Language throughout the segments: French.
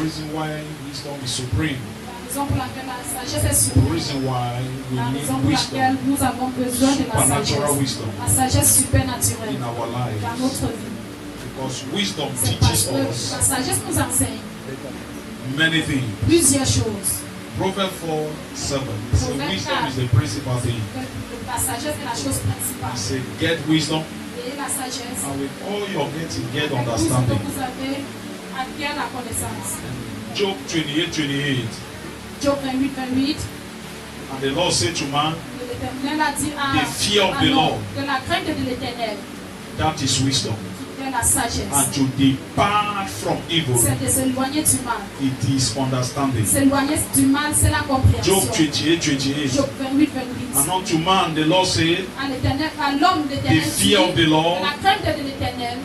reason why wisdom is supreme. La raison pour laquelle la sagesse est The suprême. reason why we La raison need pour laquelle wisdom, nous avons besoin de la supernatural sagesse. wisdom La sagesse supernaturelle in our dans lives. notre vie. Because wisdom C'est parce teaches que us la sagesse nous enseigne many things. plusieurs choses. Proverbs 4:7. It says wisdom is the principal thing. La sagesse est la chose He principale. said, get wisdom, Et la sagesse, and with all your getting, get avec tout ce que understanding. vous avez, acquiert la connaissance. Job 28:28. Job 28, 28. And the Lord said to man, L'Éternel a dit à the fear of the l'homme Lord, que la crainte de l'Éternel, that is wisdom. qui est la sagesse, And to depart from evil, c'est de s'éloigner du mal. it is understanding. S'éloigner du mal, c'est la compréhension. Job 28:28. Job 28, 28. And unto man the Lord said, À l'Éternel, à l'homme l'Éternel the dit, fear of the Lord, la crainte de l'Éternel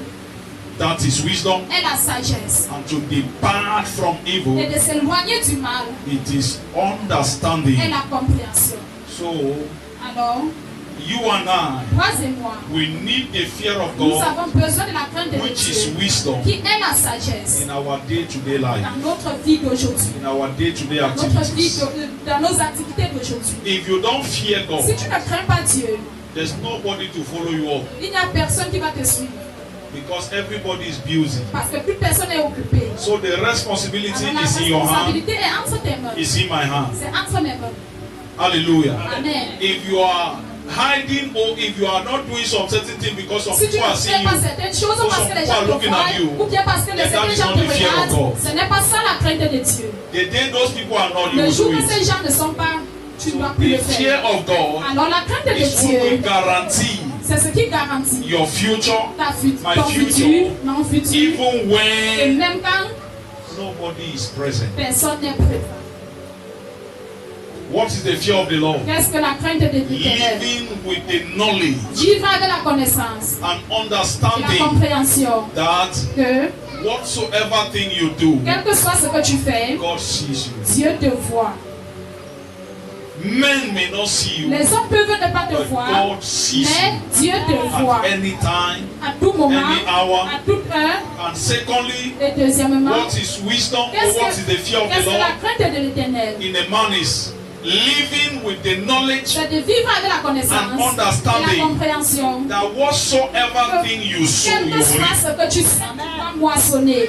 that is wisdom. est la sagesse. And to depart from Et evil, de s'éloigner du mal it is est understanding. la compréhension. So, Alors, you and I, toi et moi, we need the fear of nous God, avons besoin de la crainte de which is Dieu, wisdom, qui est la sagesse in our day-to-day life, dans notre vie d'aujourd'hui, in our day-to-day dans notre vie, activities. dans nos activités d'aujourd'hui. If you don't fear Si God, tu ne crains pas Dieu, there's nobody to follow you up, il n'y a personne qui va te suivre because everybody is busy. parce que plus personne n'est occupé. So the responsibility Alors, la is in your hand, responsabilité est entre tes mains. is in my hand. C'est entre mes mains. Hallelujah. Amen. If you are hiding or if you are not doing some certain thing because some Si tu people are ne seeing fais pas you, certaines choses ou or parce some que les people gens are te looking at you, voient, ou bien parce que then that les is gens not te the fear of regardent, God. ce n'est pas ça la crainte de Dieu. The day those people are not, you Le will jour do où it. ces gens ne sont pas, tu ne dois plus The le fear faire. of God Alors la crainte de is what Dieu, will guarantee c'est ce qui garantit your future, my ton future, futur, mon futur. even Et when même quand nobody is present. personne n'est présent. What is the fear of the Lord? Qu'est-ce que la crainte de l'Éternel? Living with the knowledge Vivre avec la connaissance and et la understanding compréhension that que, whatsoever thing you do, quel que soit ce que tu fais, God sees you. Dieu te voit. Men may not see you, Les hommes peuvent ne pas te but voir, God sees mais you Dieu te voit at any time, à tout moment, any hour. à toute heure. And secondly, Et deuxièmement, what is wisdom or qu'est-ce what is the fear of que the Lord? la crainte de l'Éternel? In a man is living with the knowledge C'est de vivre avec la connaissance and et understanding la compréhension. that whatsoever thing you sow, Quel you que soit reap. ce que tu sens, tu vas moissonner.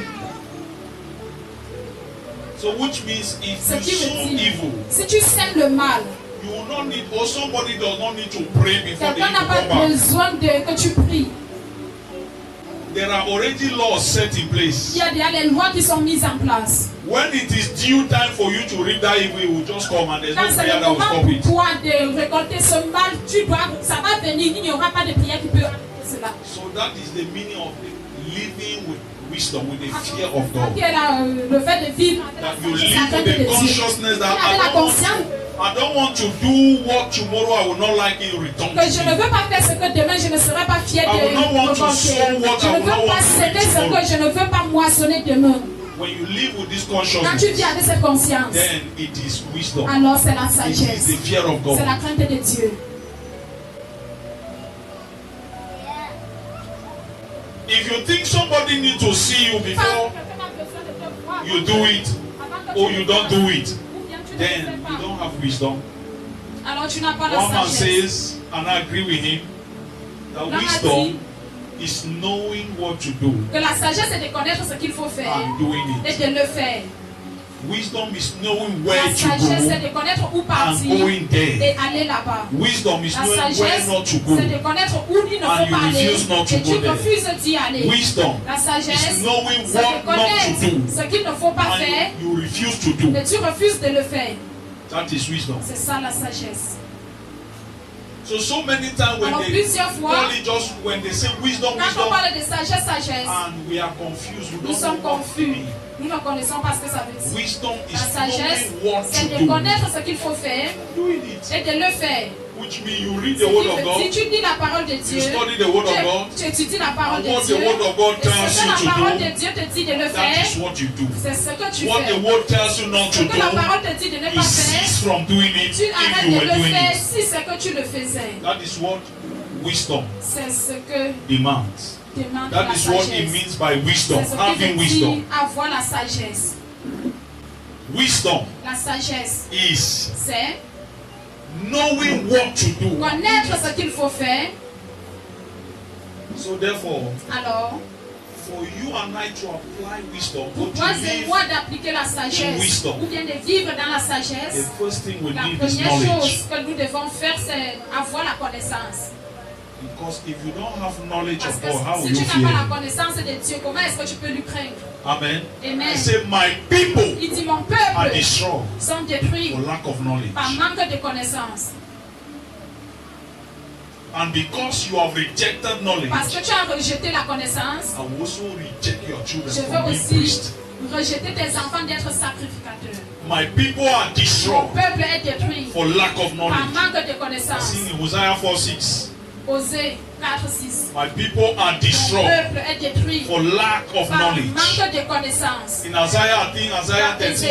So which means if Ce you qui sow veut dire, evil, si tu sèmes le mal, you will not need, or somebody does not need to pray before the quelqu'un n'a evil pas come back. besoin que tu pries. There are already laws set in place. Il y a déjà les lois qui sont mises en place. When it is due time for you to reap that evil, it will just come and there's Quand no c'est prayer le that will moment stop pour it. toi de récolter ce mal, ça va venir, il n'y aura pas de prière qui peut arrêter cela. So that is the meaning of living with wisdom, with the fear of God. Qui est le fait de vivre That you avec live la crainte with de the Dieu. consciousness that Avec la conscience I don't want to do what tomorrow I will not like it return que je to ne me. veux pas faire ce que demain je ne serai pas fier I will not de want me to sow what Je I ne will not veux pas want to céder reap ce tomorrow. que je ne veux pas moissonner demain. When you live with this Quand tu consciousness, vis avec cette conscience, then it is wisdom. alors c'est la It is sagesse, the fear of c'est la God. crainte de Dieu. If you think somebody needs to see you before you do it, or you don't do it, then you don't have wisdom. Alors tu n'as pas la One man sagesse. says, and I agree with him, that L'homme a wisdom is knowing what to do Que la sagesse c'est de connaître ce qu'il faut faire and doing et it. de le faire. Wisdom is knowing where La to sagesse c'est go de connaître où and partir going there. et aller là-bas. Wisdom is La knowing where sagesse not to go. c'est de connaître où il ne And faut you pas aller refuse not to et tu go there. refuses d'y aller. Wisdom La sagesse is knowing c'est de what not to connaître do ce qu'il ne faut pas faire and you refuse to do. et tu refuses de le faire. That is wisdom. C'est ça la sagesse. So many times when Alors they plusieurs fois, call it just when they say wisdom, quand on wisdom, parle de sagesse, sagesse, and we are confused, we nous don't sommes know what to confus. mean. Nous ne connaissons pas ce que ça veut dire. Wisdom La is sagesse, knowing what c'est to de do, connaître ce qu'il faut faire doing it. et de le faire. Which means you read the word of Si God, tu dis la parole de you Dieu, study the word of God, tu étudies la parole and de what the Dieu, word of God et tells ce que you la to parole do, de Dieu te dit de le that faire, is what you do. c'est ce que tu What fais. the word tells you not Ce to que la do, parole te dit de ne you pas faire, cease from doing it tu if arrêtes you de were le doing faire it. si c'est que tu le faisais. That is what wisdom C'est ce que demands. demande That la is what it sagesse. means by wisdom, C'est ce having qui veut wisdom. dire avoir la sagesse. Wisdom La sagesse, is c'est knowing what to do. connaître ce qu'il faut faire. So therefore, Alors, for you and I to apply wisdom, pour or toi to et live, moi d'appliquer la sagesse, wisdom. ou bien de vivre dans la the sagesse, first thing we la need is première knowledge. chose que nous devons faire, c'est avoir la connaissance. Because if you don't have knowledge Parce of que God, how si will you tu n'as pas fear la Him? connaissance de Dieu, comment est-ce que tu peux lui craindre? Amen. Amen. I say, my people Il dit, mon are peuple destroyed sont détruits for lack of par knowledge. manque de connaissance. And because you have rejected knowledge, Parce que tu as rejeté la connaissance, I will also reject your children je from veux being aussi priests. rejeter tes enfants d'être sacrificateurs. My people are Mon destroyed peuple est détruit for lack of par knowledge. manque de connaissance. Seen in Hosea 4:6. Osée 4:6. My people are Mon destroyed peuple est détruit for lack of par knowledge. manque de connaissance. In Isaiah, I think Isaiah Dans 13,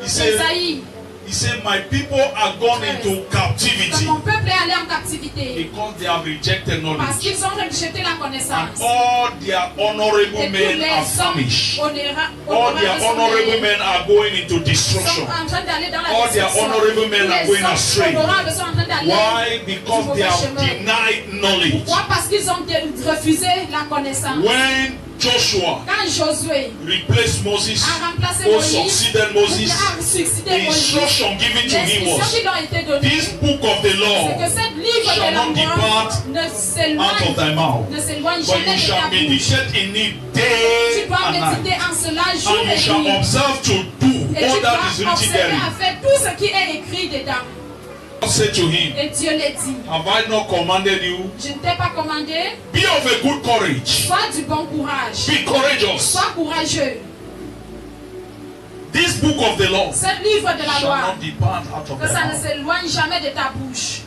Ésaïe, he said, my people are gone into que captivity mon peuple est allé en captivité because they have rejected parce knowledge. qu'ils ont rejeté la And connaissance. all their honorable Et tous men are les famished. hommes All their honorable men are going into sont destruction. en train d'aller dans la All their destruction. honorable men are Tous going les astray. hommes honorables sont en train d'aller. Why? Because they have denied knowledge. Pourquoi? Parce qu'ils ont refusé la connaissance. When Joshua Quand Josué replaced Moses a remplacé or Moïse, succeeded ou Moses, bien a succédé the Moïse, instruction given to him l'instruction was, qui leur a été donnée, this book of the c'est law que ce livre shall de la not loi depart ne out of s'éloigne thy mouth, jamais but you de ta shall bouche. meditate in it Tu day dois and night, méditer en cela jour and you et shall nuit. observe to do Et all tu that is dois written observer à therein. faire tout ce qui est écrit dedans. God said to him, Et Dieu l'a dit. have I not commanded you? Je ne t'ai pas commandé. Be of a good courage. Sois du bon courage. Be courageous. Sois courageux. This book of the law Ce livre de la shall loi, not depart out of que thy ça ne mouth. s'éloigne jamais de ta bouche.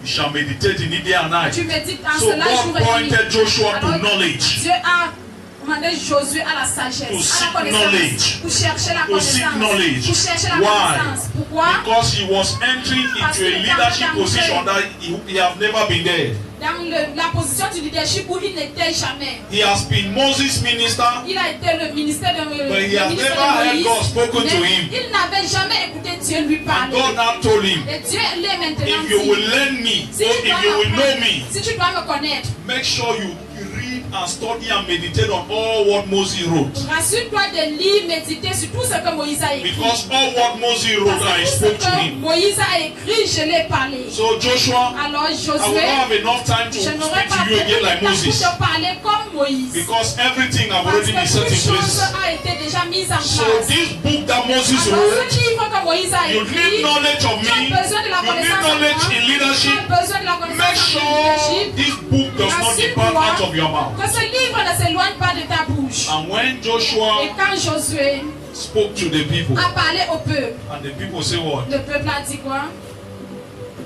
You shall meditate in it day and night. Tu médites en So cela jour God et nuit. pointed Joshua to Alors, knowledge. Dieu a commandé Josué à la sagesse, To à seek la connaissance, knowledge. pour chercher la To seek connaissance, knowledge. pour chercher la Why? connaissance. Pourquoi? Because he was entering Parce into a qu'il leadership était position that he have never been there. Dans la position du leadership où il n'était jamais. He has been Moses' minister, Il a été le ministère de, but he has ministre never de heard Moïse, God spoken to mais him. il n'avait jamais écouté Dieu lui And parler. God now told him, Et Dieu l'est maintenant if you dit, will learn me, si or tu if dois you will know m'apprendre, me, si tu dois me connaître, make sure you read and study and meditate on all what Moses wrote. rassure-toi de lire, méditer sur tout ce que Moïse a écrit. Because all what Moses wrote, I Parce que spoke tout ce to que him. Moïse a écrit, je l'ai parlé. So Joshua, Alors I will Josué, not have enough time to je n'aurai speak pas to you beaucoup again de like temps pour Moses. te parler comme Moïse. Because everything I've Parce already que been set toute in chose place. a été déjà mise en So place. this book that Moses Alors wrote, ce livre que Moïse a you need écrit, knowledge of tu as me, besoin de la you need connaissance en knowledge moi, in tu leadership. as besoin de la Make connaissance en sure leadership. this book does not depart out of your mouth. Que ce livre ne s'éloigne pas de ta bouche. And when Et Joshua quand Josué spoke to the people, a parlé au peuple, and the people say what? le peuple a dit quoi?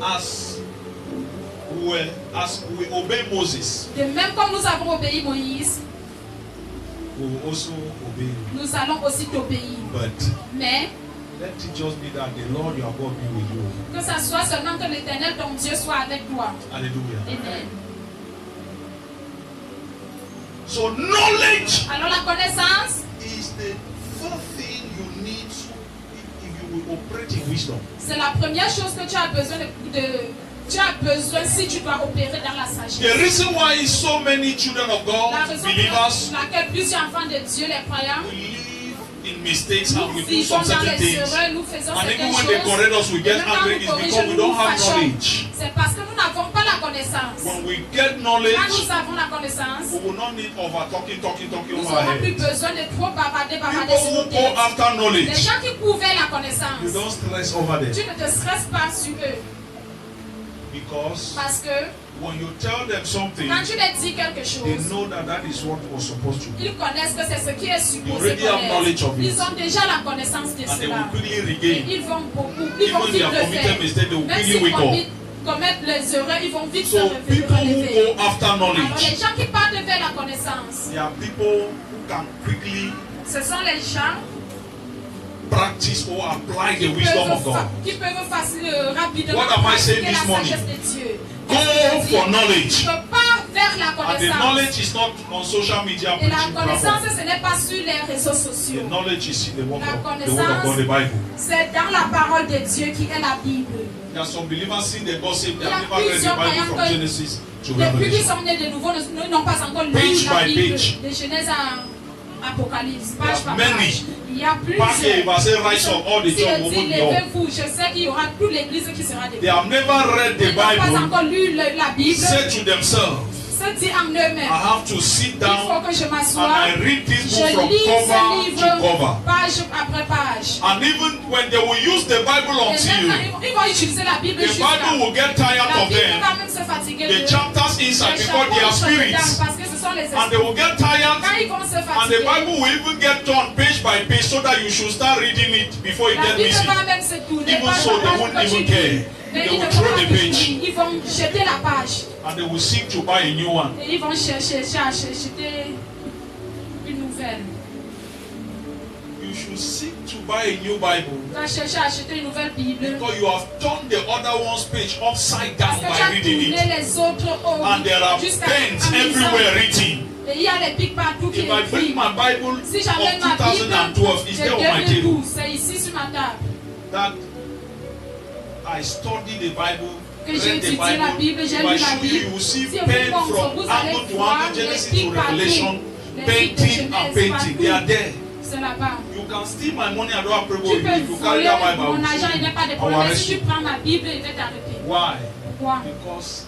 As we obey Moses, De même comme nous avons obéi Moïse, we will also obey you. nous allons aussi t'obéir. But Mais let it just be that the Lord your God be with you. que ça soit seulement que l'Éternel, ton Dieu, soit avec toi. Hallelujah. Amen. So knowledge Alors la connaissance, is the first thing you need if you will operate in wisdom. c'est la première chose que tu as besoin tu as besoin si tu dois opérer dans la sagesse. The reason why so many children of God, La raison believers, pour laquelle plusieurs enfants de Dieu, les croyants, we live in mistakes and we nous do vivons some dans certain les things. erreurs, nous faisons And even certaines when they choses. correct us, we Et get même quand angry. nous It's because corrigeons, we nous don't nous have fâchons. knowledge. C'est parce que nous n'avons pas la connaissance. When we get Quand knowledge, nous avons la connaissance, we will not need over talking nous over n'aurons head. plus besoin de trop bavarder sur People nos who go têtes. after Les knowledge, gens qui couvaient la you connaissance, don't stress over them. tu ne te stresses pas sur eux. Because Parce que when you tell them something, quand tu leur dis quelque they chose, know that that is what was supposed to be. ils connaissent que c'est ce qui est You supposé already have knowledge connaître. of it. Ils ont déjà la connaissance de And they cela. will quickly Et regain. ils vont beaucoup, ils vont Even if vite they have le committed faire. mistakes, they will Même quickly s'ils wake up. commettent les erreurs, ils vont vite se So people who relever. go after Alors knowledge, les gens qui partent vers la connaissance, they are people who can quickly ce sont les gens practice or apply the wisdom of God. qui peuvent rapidement What am I saying pratiquer this la morning? sagesse de Dieu. Go for knowledge. Tu pars vers la And the connaissance. knowledge is not on social media Et la preaching connaissance, platform. ce n'est pas sur les réseaux The sociaux. knowledge is in the word La of God, connaissance, the Bible. c'est dans la parole de Dieu qui est la Bible. There are some believers sing the gospel, they Il y a have never read the plusieurs Bible croyants from que Genesis to Depuis qu'ils Revelation. sont nés de nouveau, nous n'ont pas encore lu Page la by Bible page. de Genèse à Apocalypse, There page are par many. page. Il y a Parce qu'il plusieurs. va se rise up all the Si church je will dis open the door. levez-vous, je sais qu'il y aura toute l'église qui sera They debout. have never read the Ils n'ont pas Bible, encore lu la Bible. said to themselves, Se dit en eux-mêmes, I have to sit il down faut que je and m'assoie. I read this book Je from lis ce cover to livre cover. page après page. And even when they will use the Bible Et until même quand ils vont utiliser la Bible the jusqu'à Bible will get tired la of Bible them, va même se fatiguer the de chapters inside, les because they are chapeaux dedans, spirits. parce que ce sont les And they esprits. will get tired, Quand ils vont se and the fatiguer, Bible will even get turned page by page so that you should start reading it before you la get Bible missing. va même se tourner Even page so, par they page won't que even tu care. lis. Mais They ils ne will vont throw pas the toucher. page. Ils vont jeter la page. And they will seek to buy a new one. Et ils vont chercher une nouvelle. You should seek to buy a new Bible Tu vas chercher à acheter une nouvelle Bible. because you have turned the other one's page upside Parce down que tu by as reading tourné it. les autres au And there are jusqu'à pens en lisant. everywhere written. Et il y a les pics partout qui If I bring écrivent. my Bible Si of j'amène ma Bible 2012, it's de there on my table. 2012, c'est ici sur ma table. That I study the Bible, Que j'ai read the étudié la Bible, Bible. j'ai If lu I la show you, Bible. you will see Si pen vous from vous allez angle to voir angle, Genesis les to pics Revelation, partout. Les painting pics de and Genèse painting. They are partout. there. C'est là-bas. You can steal my money and don't have problem Tu with peux it. If you carry voler that Bible, I mon will argent, il see n'y a pas de you. I will problème. arrest Si tu you. prends ma Bible, il va t'arrêter. Why? Pourquoi? Because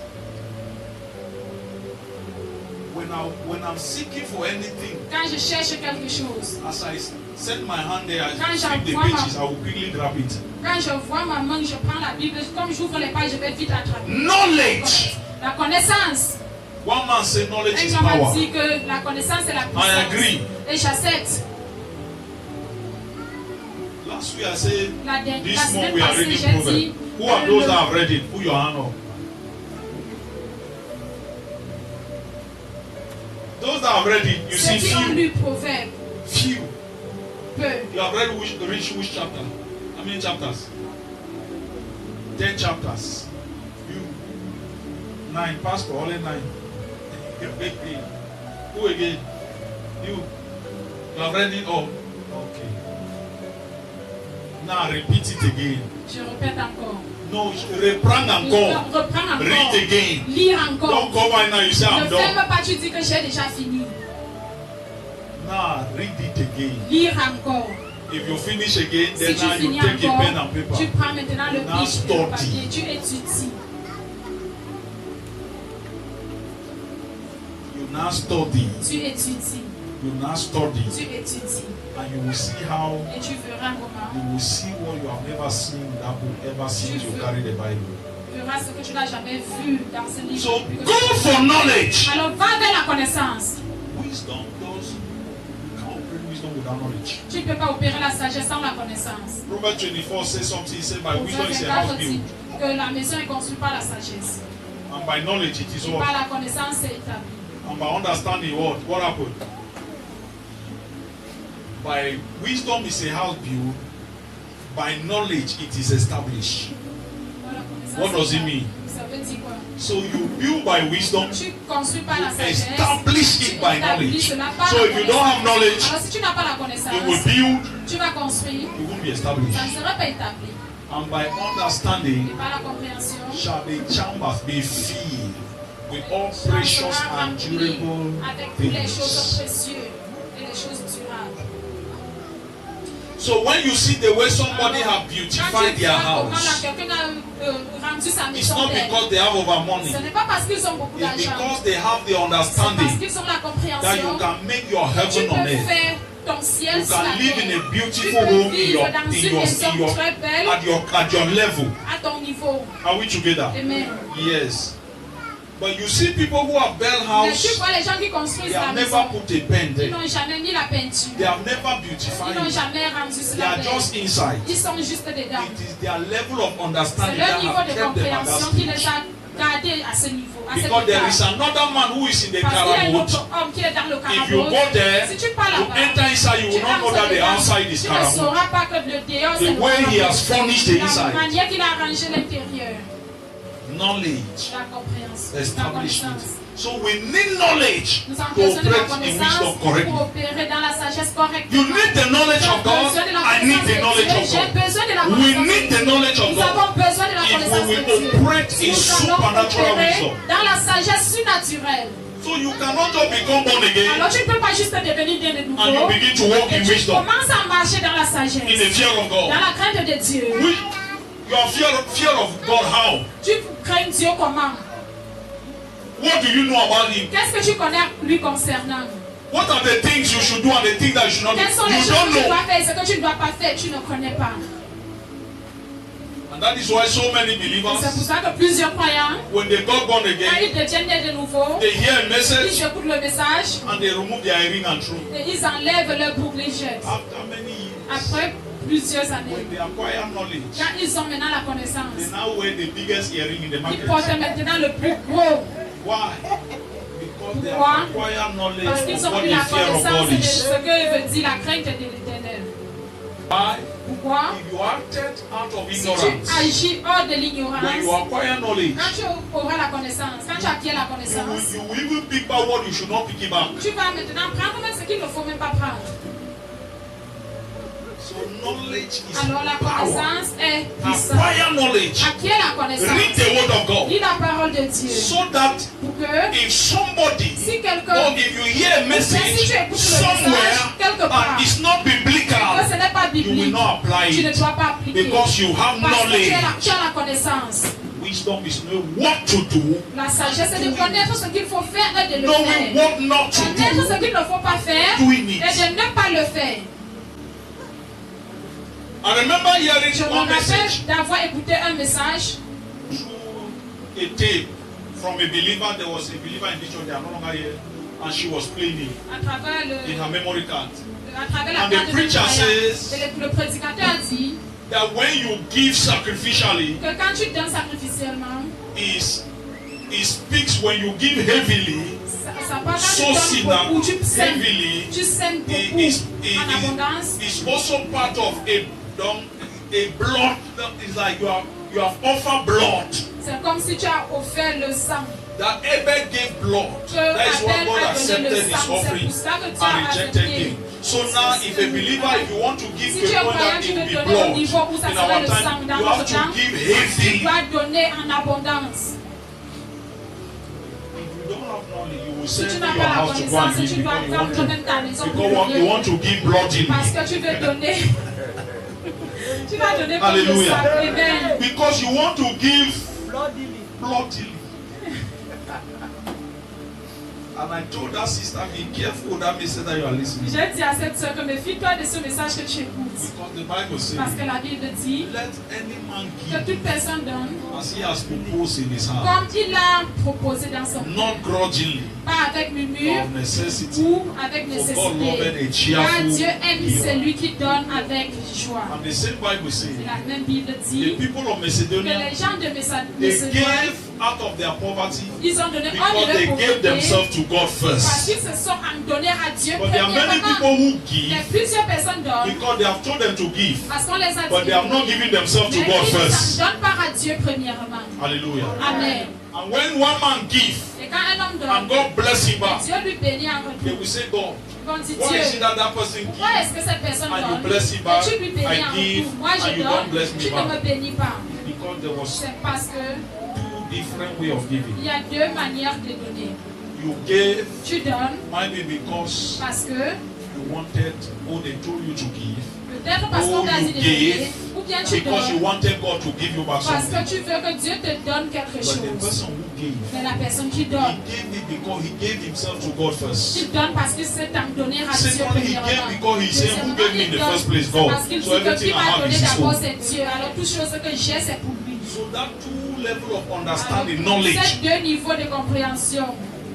when I'm seeking for anything, Quand je cherche quelque chose, as I set my hand there, I Quand flip the j'envoie pages, I will quickly grab it. quand je vois ma main, je prends la Bible, comme j'ouvre les pages, je vais vite attraper. Knowledge. La connaissance. One man said knowledge Un is homme a power. dit que la connaissance est la I puissance. agree. Et j'accepte. Last week I said, La this semaine month we are passée, reading j'ai dit, Proverbs. Who are those that have read it? Put your hand up. Those that have read it, you see ceux qui ont few. lu Proverbe, Few. peu. You have read which chapter? How many chapters? 10 chapters. You. 9. Pastor, only 9. Who again? You. You have read it all. Okay. Now repeat it again. Je répète encore. No, reprends encore. Reprends encore. Read again. Lire encore. Don't come right now, you say I'm Ne done. ferme pas, tu dis que j'ai déjà fini. Now read it again. Lire encore. If you finish again, Si then tu now you finis take a encore, pen and paper. tu prends maintenant le Now bic et le study. papier, tu étudies. You now study. Tu étudies. You now study. Tu étudies. And you will see how, Et tu verras comment. you will see what you have never seen that will ever see you carry the Bible. Tu verras ce que tu n'as jamais vu dans ce livre. So depuis que go tu- for knowledge. Alors va vers la connaissance. Wisdom does, you can't operate wisdom without knowledge. Tu ne peux pas opérer la sagesse sans la connaissance. Proverbs 24 says something, he said, by wisdom Proverbe is a house 24 dit built. que la maison est construite par la sagesse. And by knowledge it is Et par what? la connaissance, c'est établi. And by understanding what happened? By wisdom is a house built. By knowledge it is established. Par la connaissance, What does c'est it mean? Ça veut dire quoi? So you build by wisdom, Tu construis par la sagesse. establish Tu it by établis knowledge. cela par So la if you don't have connaissance. knowledge, Alors si tu n'as pas la you will connaissance, build, tu vas construire, you won't be ça established. ne sera pas établi. And by understanding Et par la compréhension, shall the chambers be filled with all ça precious sera and rempli durable avec toutes les choses things. précieuses et les choses durables. So when you see the way somebody Alors, have quand beautified tu their vois comment house, quelqu'un a rendu sa it's maison not belle, because they have over money. ce n'est pas parce qu'ils ont beaucoup It's d'argent, because they have the c'est parce understanding qu'ils ont la that you compréhension. can make your Tu heaven on peux earth. faire ton ciel You sur la can live in terre. a Tu beautiful peux home in vivre your, dans in une your, maison in your, très belle at your level. à ton niveau. Are we together? Amen. Yes. But you see people who have built Mais tu house, vois les gens qui they construisent la have maison, never put a pen ils there. n'ont jamais mis la peinture. They have never Ils beautified n'ont it. jamais rendu They cela are belle. just inside. Ils sont juste dedans. It is their level of C'est understanding leur that niveau have de kept them at that compréhension qui les stage. a gardés à ce niveau, à cet Because there is état. another man who is in the Parce qu'il y a un carabout. autre homme qui est dans le If you carabot. go there, Si tu pars you là-bas, enter inside, you tu will not know entres that the dedans, outside is tu ne carabout. sauras pas que le dehors c'est The le way he carabot. has furnished the La inside. manière qu'il a arrangé l'intérieur, Knowledge. la compréhension, la Establishment. connaissance. So we need knowledge Nous to avons besoin de la operate in connaissance wisdom correctly. pour opérer dans la sagesse correcte. You need the knowledge of God. I need the knowledge of J'ai God. besoin de la We connaissance need de the Dieu. knowledge of Nous avons God. besoin de la If connaissance we de will Dieu. operate in Nous allons supernatural opérer wisdom. dans la sagesse surnaturelle. So you cannot just become born again Alors tu ne peux pas juste devenir né de and you nouveau. begin to walk Et in tu wisdom, commences à marcher dans la in the sagesse, fear of dans God. la crainte de Dieu. You are fear of God. How? Tu crains Dieu comment? What do you know about Him? Qu'est-ce que tu connais lui concernant? What are the things you should do and the things that you should not do? Quelles sont les You choses don't que tu know. dois faire et ce que tu ne dois pas faire, tu ne connais pas. And that is why so many Et c'est pour believers, ça que plusieurs croyants, when they got born quand again, ils deviennent nés de nouveau, they hear a ils message écoutent le message and they remove their earring and throw. et ils enlèvent leur boucle et jettent. After many years, Après plusieurs années, when they acquire knowledge, quand ils ont maintenant la they connaissance, now wear the biggest earring in the ils market. portent maintenant le plus gros. Why? Because they Pourquoi? have acquired knowledge Parce of qu'ils ont what pris the la fear of connaissance God de is. ce que veut dire la crainte de l'éternel. Why? Pourquoi? If you acted out of Si tu ignorance, agis hors de when you l'ignorance, acquire knowledge, quand tu auras la connaissance, quand tu acquiers la connaissance, you will even pick back what you should not pick back. tu vas maintenant prendre même ce qu'il ne faut même pas prendre. So knowledge is Alors la power. connaissance est puissante. Acquire knowledge. Acquiers la Read connaissance. the word of God. Lis la parole de Dieu. So that Pour que if somebody si quelqu'un, or if you hear a si message tu écoutes le somewhere message quelque part, and it's not que biblical, ce n'est pas you will biblique, not apply tu ne it dois pas appliquer. because you have Parce que tu knowledge. as la connaissance. Wisdom is knowing what to do, La sagesse est de connaître ce qu'il faut faire et de le knowing faire. what not to Connaître ce do, qu'il ne faut pas faire doing et it. de ne pas le faire. I remember hearing Je me one rappelle message d'avoir écouté un message through a tape from a believer. There was a believer in the church, they are no longer here, and she was playing it à travers in her memory card. la And the carte de preacher croyant. says Et le prédicateur dit That when you give sacrificially, que quand tu donnes sacrificiellement, he speaks when you give heavily, ça parle quand so tu donnes sinner beaucoup, tu sèmes heavily, beaucoup en abondance. is also part of a blood. That is like you have offered blood. C'est comme si tu as offert le sang. That Abel gave blood. That is what God accepted his offering and rejected him. So now, if a believer, if you want to give Si to tu a es point croyant, that tu it veux will be donner au blood, niveau où ça in sera our le sang time, dans you have notre to temps. give Tu heavy. dois donner en abondance. If you don't have knowledge, you will Si send tu to n'as your pas la house to go and connaissance, give tu dois because faire toi-même ta maison pour you want to give blood in parce que tu veux donner. Tu vas donner comme le Hallelujah. sang. Amen. Because you want to give bloodily. And I told that sister, be careful that message that you are listening. J'ai dit à cette soeur que méfie-toi de ce message que tu écoutes. Because the Bible says, Parce que la Bible dit let any man que give toute personne donne as he has proposed in his heart, comme il a proposé dans son cœur, not grudgingly, pas avec murmure of necessity. ou avec For God loveth a nécessité. Car cheerful Dieu aime giver. celui qui donne avec joie. And the same Bible says, Et la même Bible the dit people of que Macedonia, les gens de they Macédoine, gave out of their poverty ils ont donné hors because de they leur gave pauvreté themselves to God parce first. qu'ils se sont donnés à Dieu But there are many premièrement. people who Mais give plusieurs personnes donnent because they have told them to give, parce qu'on les a but they have not dit. given themselves to Mais God ils ne first. s'en donnent pas à Dieu premièrement. Hallelujah. Amen. And when one man gives Et quand un homme and donne, God bless him back, Dieu lui bénit en they retour. will say, God, Ils vont dire why is it Dieu, that that person pourquoi gives est-ce que cette personne and you donne bless him back, et tu lui bénis I en give retour? Moi and je you don't donne, bless me tu ne me back? bénis pas. Because there was C'est parce que two different ways of giving. il y a deux manières de donner. You gave Tu donnes maybe because parce que, you wanted, or they told you to give, peut-être parce qu'on t'a dit de donner, ou bien tu because you donnes wanted God to give you back parce que something. tu veux que Dieu te donne quelque But the chose. person who gave, Mais la personne qui he donne, gave it because he gave himself to God first. il donne parce qu'il s'est donné à Dieu Secondly, he gave premièrement. because he said, who gave me in the first place? C'est God. parce qu'il dit So que everything qui I m'a have donné is his d'abord own. c'est Dieu. Alors toute chose que j'ai c'est pour lui. So that two level of Alors, understanding, knowledge, ces deux niveaux de compréhension,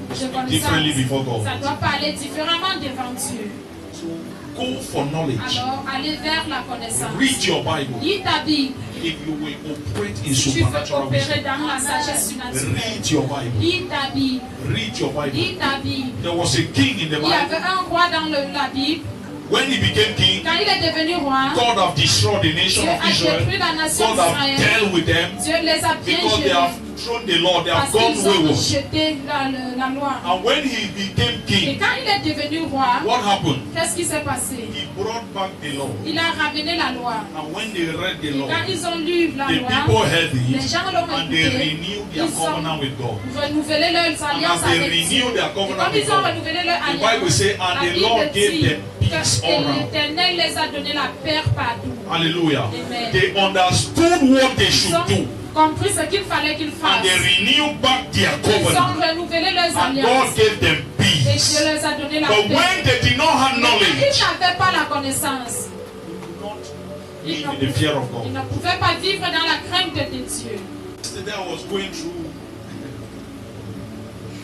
de differently connaissance, before God. ça doit parler différemment devant Dieu. So go for knowledge. Alors allez vers la connaissance. Read your Bible. Lis ta Bible. If you will operate in Si tu veux supernatural opérer wisdom, dans la sagesse surnaturelle, read your Bible. lis ta Bible. Read your Bible. Lis ta Bible. There was a king in the Il y avait Bible. un roi dans la Bible. When he became king, Quand il est devenu roi, God have destroyed the nation Dieu of a Israel. détruit la nation God have d'Israël. dealt with them Dieu les a bien because they gérés. have thrown the law. They Parce have gone qu'ils ont wayward. jeté la loi. And when he became Et king, quand il est devenu roi, what happened? qu'est-ce qui s'est passé? He brought back the law. Il a ramené la loi. And when they read the Et law, quand ils ont lu la the loi, people heard les it gens l'ont and they écouté. renewed their Ils ont covenant with God. renouvelé leurs And alliances as they avec Dieu. renewed their Et covenant comme with ils ont God, renouvelé leur the Bible alliance, says, la and the Bible Lord gave dit them peace que all round. l'Éternel les a donné la paix partout. Hallelujah. Amen. They understood what they Ils should ont do. compris ce qu'il fallait qu'ils And fassent. they renewed back their Ils ont covenant. renouvelé leurs And God alliances. gave them Et peace. Dieu leur a donné la But paix. when they did not have Mais knowledge, ils n'avaient pas la connaissance. they did not live in the fear of Ils God. ne pouvaient pas vivre dans la crainte de Dieu. Yesterday I was going through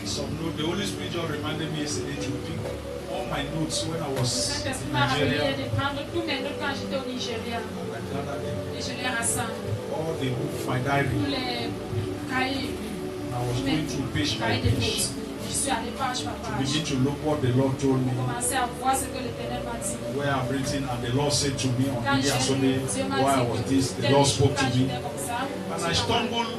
some notes. The Holy Spirit just reminded me yesterday to pick all my notes when I Le was Saint-Esprit in m'a rappelé Nigeria. de prendre tous mes notes quand j'étais au Nigeria. I gathered them, Et je les rassemble. all the books, my Tous diary. les cahiers, I was going through page by cahiers de page notes. Je suis allé page par to page. begin to look what the Lord told me, Pour commencer à voir ce que l'Éternel m'a dit. where I've written, and the Lord said to me on Quand Monday and j'ai Sunday, lu, Dieu m'a why I dit was que this, the tel Lord jour, spoke quand to me. j'étais comme ça, And Dieu I m'a stumbled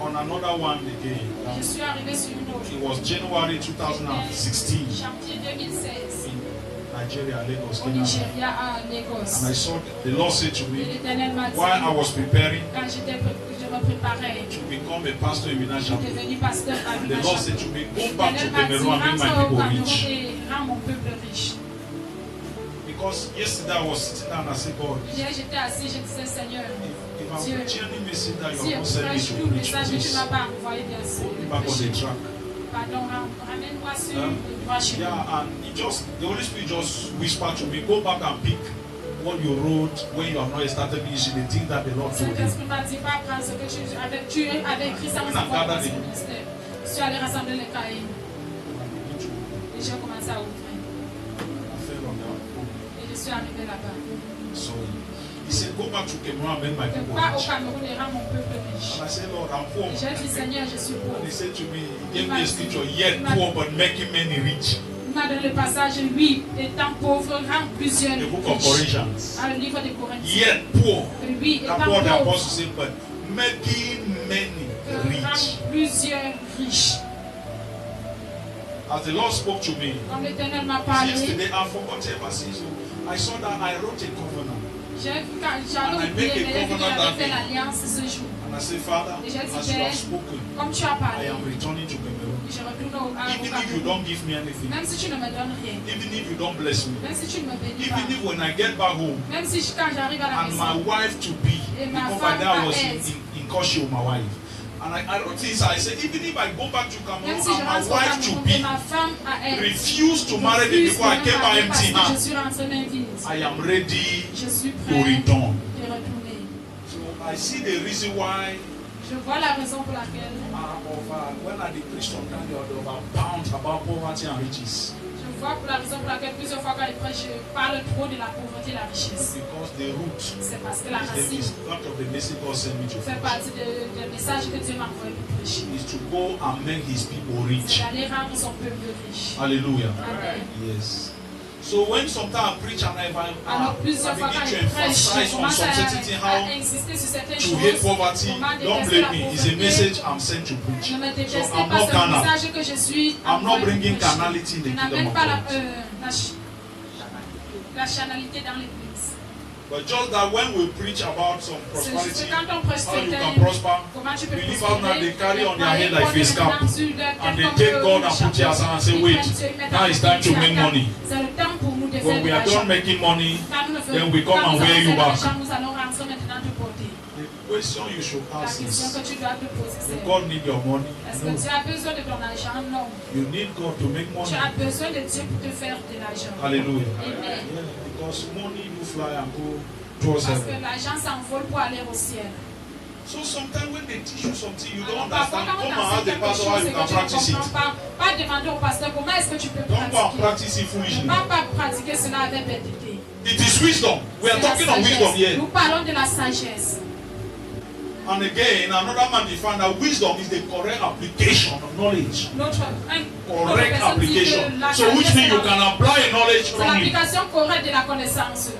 on another one again. parlé. Je suis arrivé sur une autre. It was January 2016 Janvier 2016, in Nigeria, Lagos, au Kenya. Nigeria, à And I Lagos. saw the Lord said to Et me, l'Éternel m'a dit, while I was preparing quand je me préparais, to become a pastor in Vina je suis Chapel, devenu pasteur à and the Lord said to Vina. me, go back to L'Éternel m'a dit, Cameroon and make my rentre au people Cameroun rich. et rends mon peuple riche. Because yesterday I was sitting down and I said, God, Hier, j'étais assis, je disais, Seigneur, if I'm Dieu, preaching any message that you si have on not sent me prêche to tout le preach, message que tu please m'as pas envoyé, bien sûr. put me back on the track. Pardon, ramène-moi sur Hein? le droit chemin. Yeah, and the Holy Spirit just whispered to me, go back and pick what you wrote when you have not started ministry, the thing that the Lord told you. Saint-Esprit m'a dit, va prendre ce que tu avais écrit ça dans When I son gathered it. ministère. Je suis allé rassembler les cahiers And et j'ai commencé à ouvrir. I fell on that. Et je suis arrivé là-bas. So he said, go back to Cameroon and make my Je people pars au rich. Cameroun et rends mon peuple riche. And I said, Lord, I'm poor. Et j'ai dit, Seigneur, je suis pauvre. And he said to me, he gave me a scripture, yet poor but making many rich. Il m'a donné le passage, lui, étant pauvre, rend plusieurs The book of riches. Corinthians. Dans le livre des Corinthiens. Yet poor. Lui, That's étant what the pauvre, apostle said, but making many rich. rend plusieurs riches. As the Lord spoke to me Comme l'Éternel m'a parlé, yesterday, I forgot ever since I saw that I wrote a covenant. j'avais oublié, mais j'avais fait l'alliance ce jour. And I said, Father, as you have spoken, Comme tu as I parlé, am returning to Cameroon. je retourne au Even if you Cameroun. don't give me anything, Même si tu ne me donnes rien, even if you don't bless me, même si tu ne me bénis pas, even if when I get back home même si quand j'arrive à la and my maison, wife to be, Et ma because femme my dad à was elle. in Koshi, my wife. And I wrote this, I said, even if I go back to Cameroon même si and je my rentre au wife to Cameroun et be ma femme à elle, refuse to marry me because I came back empty parce que je handed, suis rentrée main vide. I am ready Je suis to prête return. de retourner. So I see the reason why Je vois la raison pour laquelle when I preach sometimes they overbound about poverty and riches. je vois pour la raison pour laquelle plusieurs fois quand je prêche, je parle trop de la pauvreté et la richesse. Because the root C'est parce que la racine is part of the message God sent me to fait preach. partie des messages que Dieu m'a envoyé pour prêcher. Is to go and make his people C'est rich. d'aller rendre son peuple riche. Hallelujah. Amen. Yes. So when sometimes I preach and Alors I plusieurs fois quand begin to je prêche, emphasize je on commence some certain things, à how insister sur certaines to hate choses. poverty, Comment don't détester la blame me. It's a pauvreté. message I'm sent to preach. Ne me So détestez I'm pas, not c'est un carnal. message que je suis I'm not envoyé bringing pour prêcher. carnality in the Je kingdom n'amène of pas God. la chanalité dans l'église. But just that when we preach about some C'est juste prosperity, que quand on prêche how you can certaines, prosper, comment tu peux believers now prospérer, they carry on their croyez head like qu'on face est cap. dedans sur leur And tête they comme take le God and chapeau. put it aside and say, Ils wait, prennent Dieu, ils mettent now en it's time to place make la money. C'est le temps pour nous de faire When de we are l'argent. done making money, Quand nous le faisons, then we come quand and nous wear allons you faire back. l'argent, nous allons rentrer maintenant te porter. the question you should La ask question is, que tu dois te poser, does c'est God need your money? est-ce No. que tu as besoin de ton argent? Non. You need God to make money. Tu as besoin de Dieu pour te faire de l'argent. Hallelujah. Amen. Yeah, because money do fly and go towards Parce que heaven. l'argent s'envole pour aller au ciel. So sometimes when they teach you something you don't Alors, parfois, understand, quand come on and ask enseigne the quelque pastor chose how et you que can tu ne practice it. comprends pas demander au pasteur comment est-ce que tu peux Don't go and pratiquer. practice it Ne foolishly. va pas pratiquer cela avec bêteté. It is wisdom. We are C'est la talking of wisdom sagesse. here. Nous parlons de la sagesse. And again, another man defined that wisdom is the correct application of knowledge. Correct application. So which means you can apply knowledge C'est wrongly. l'application correcte de la connaissance.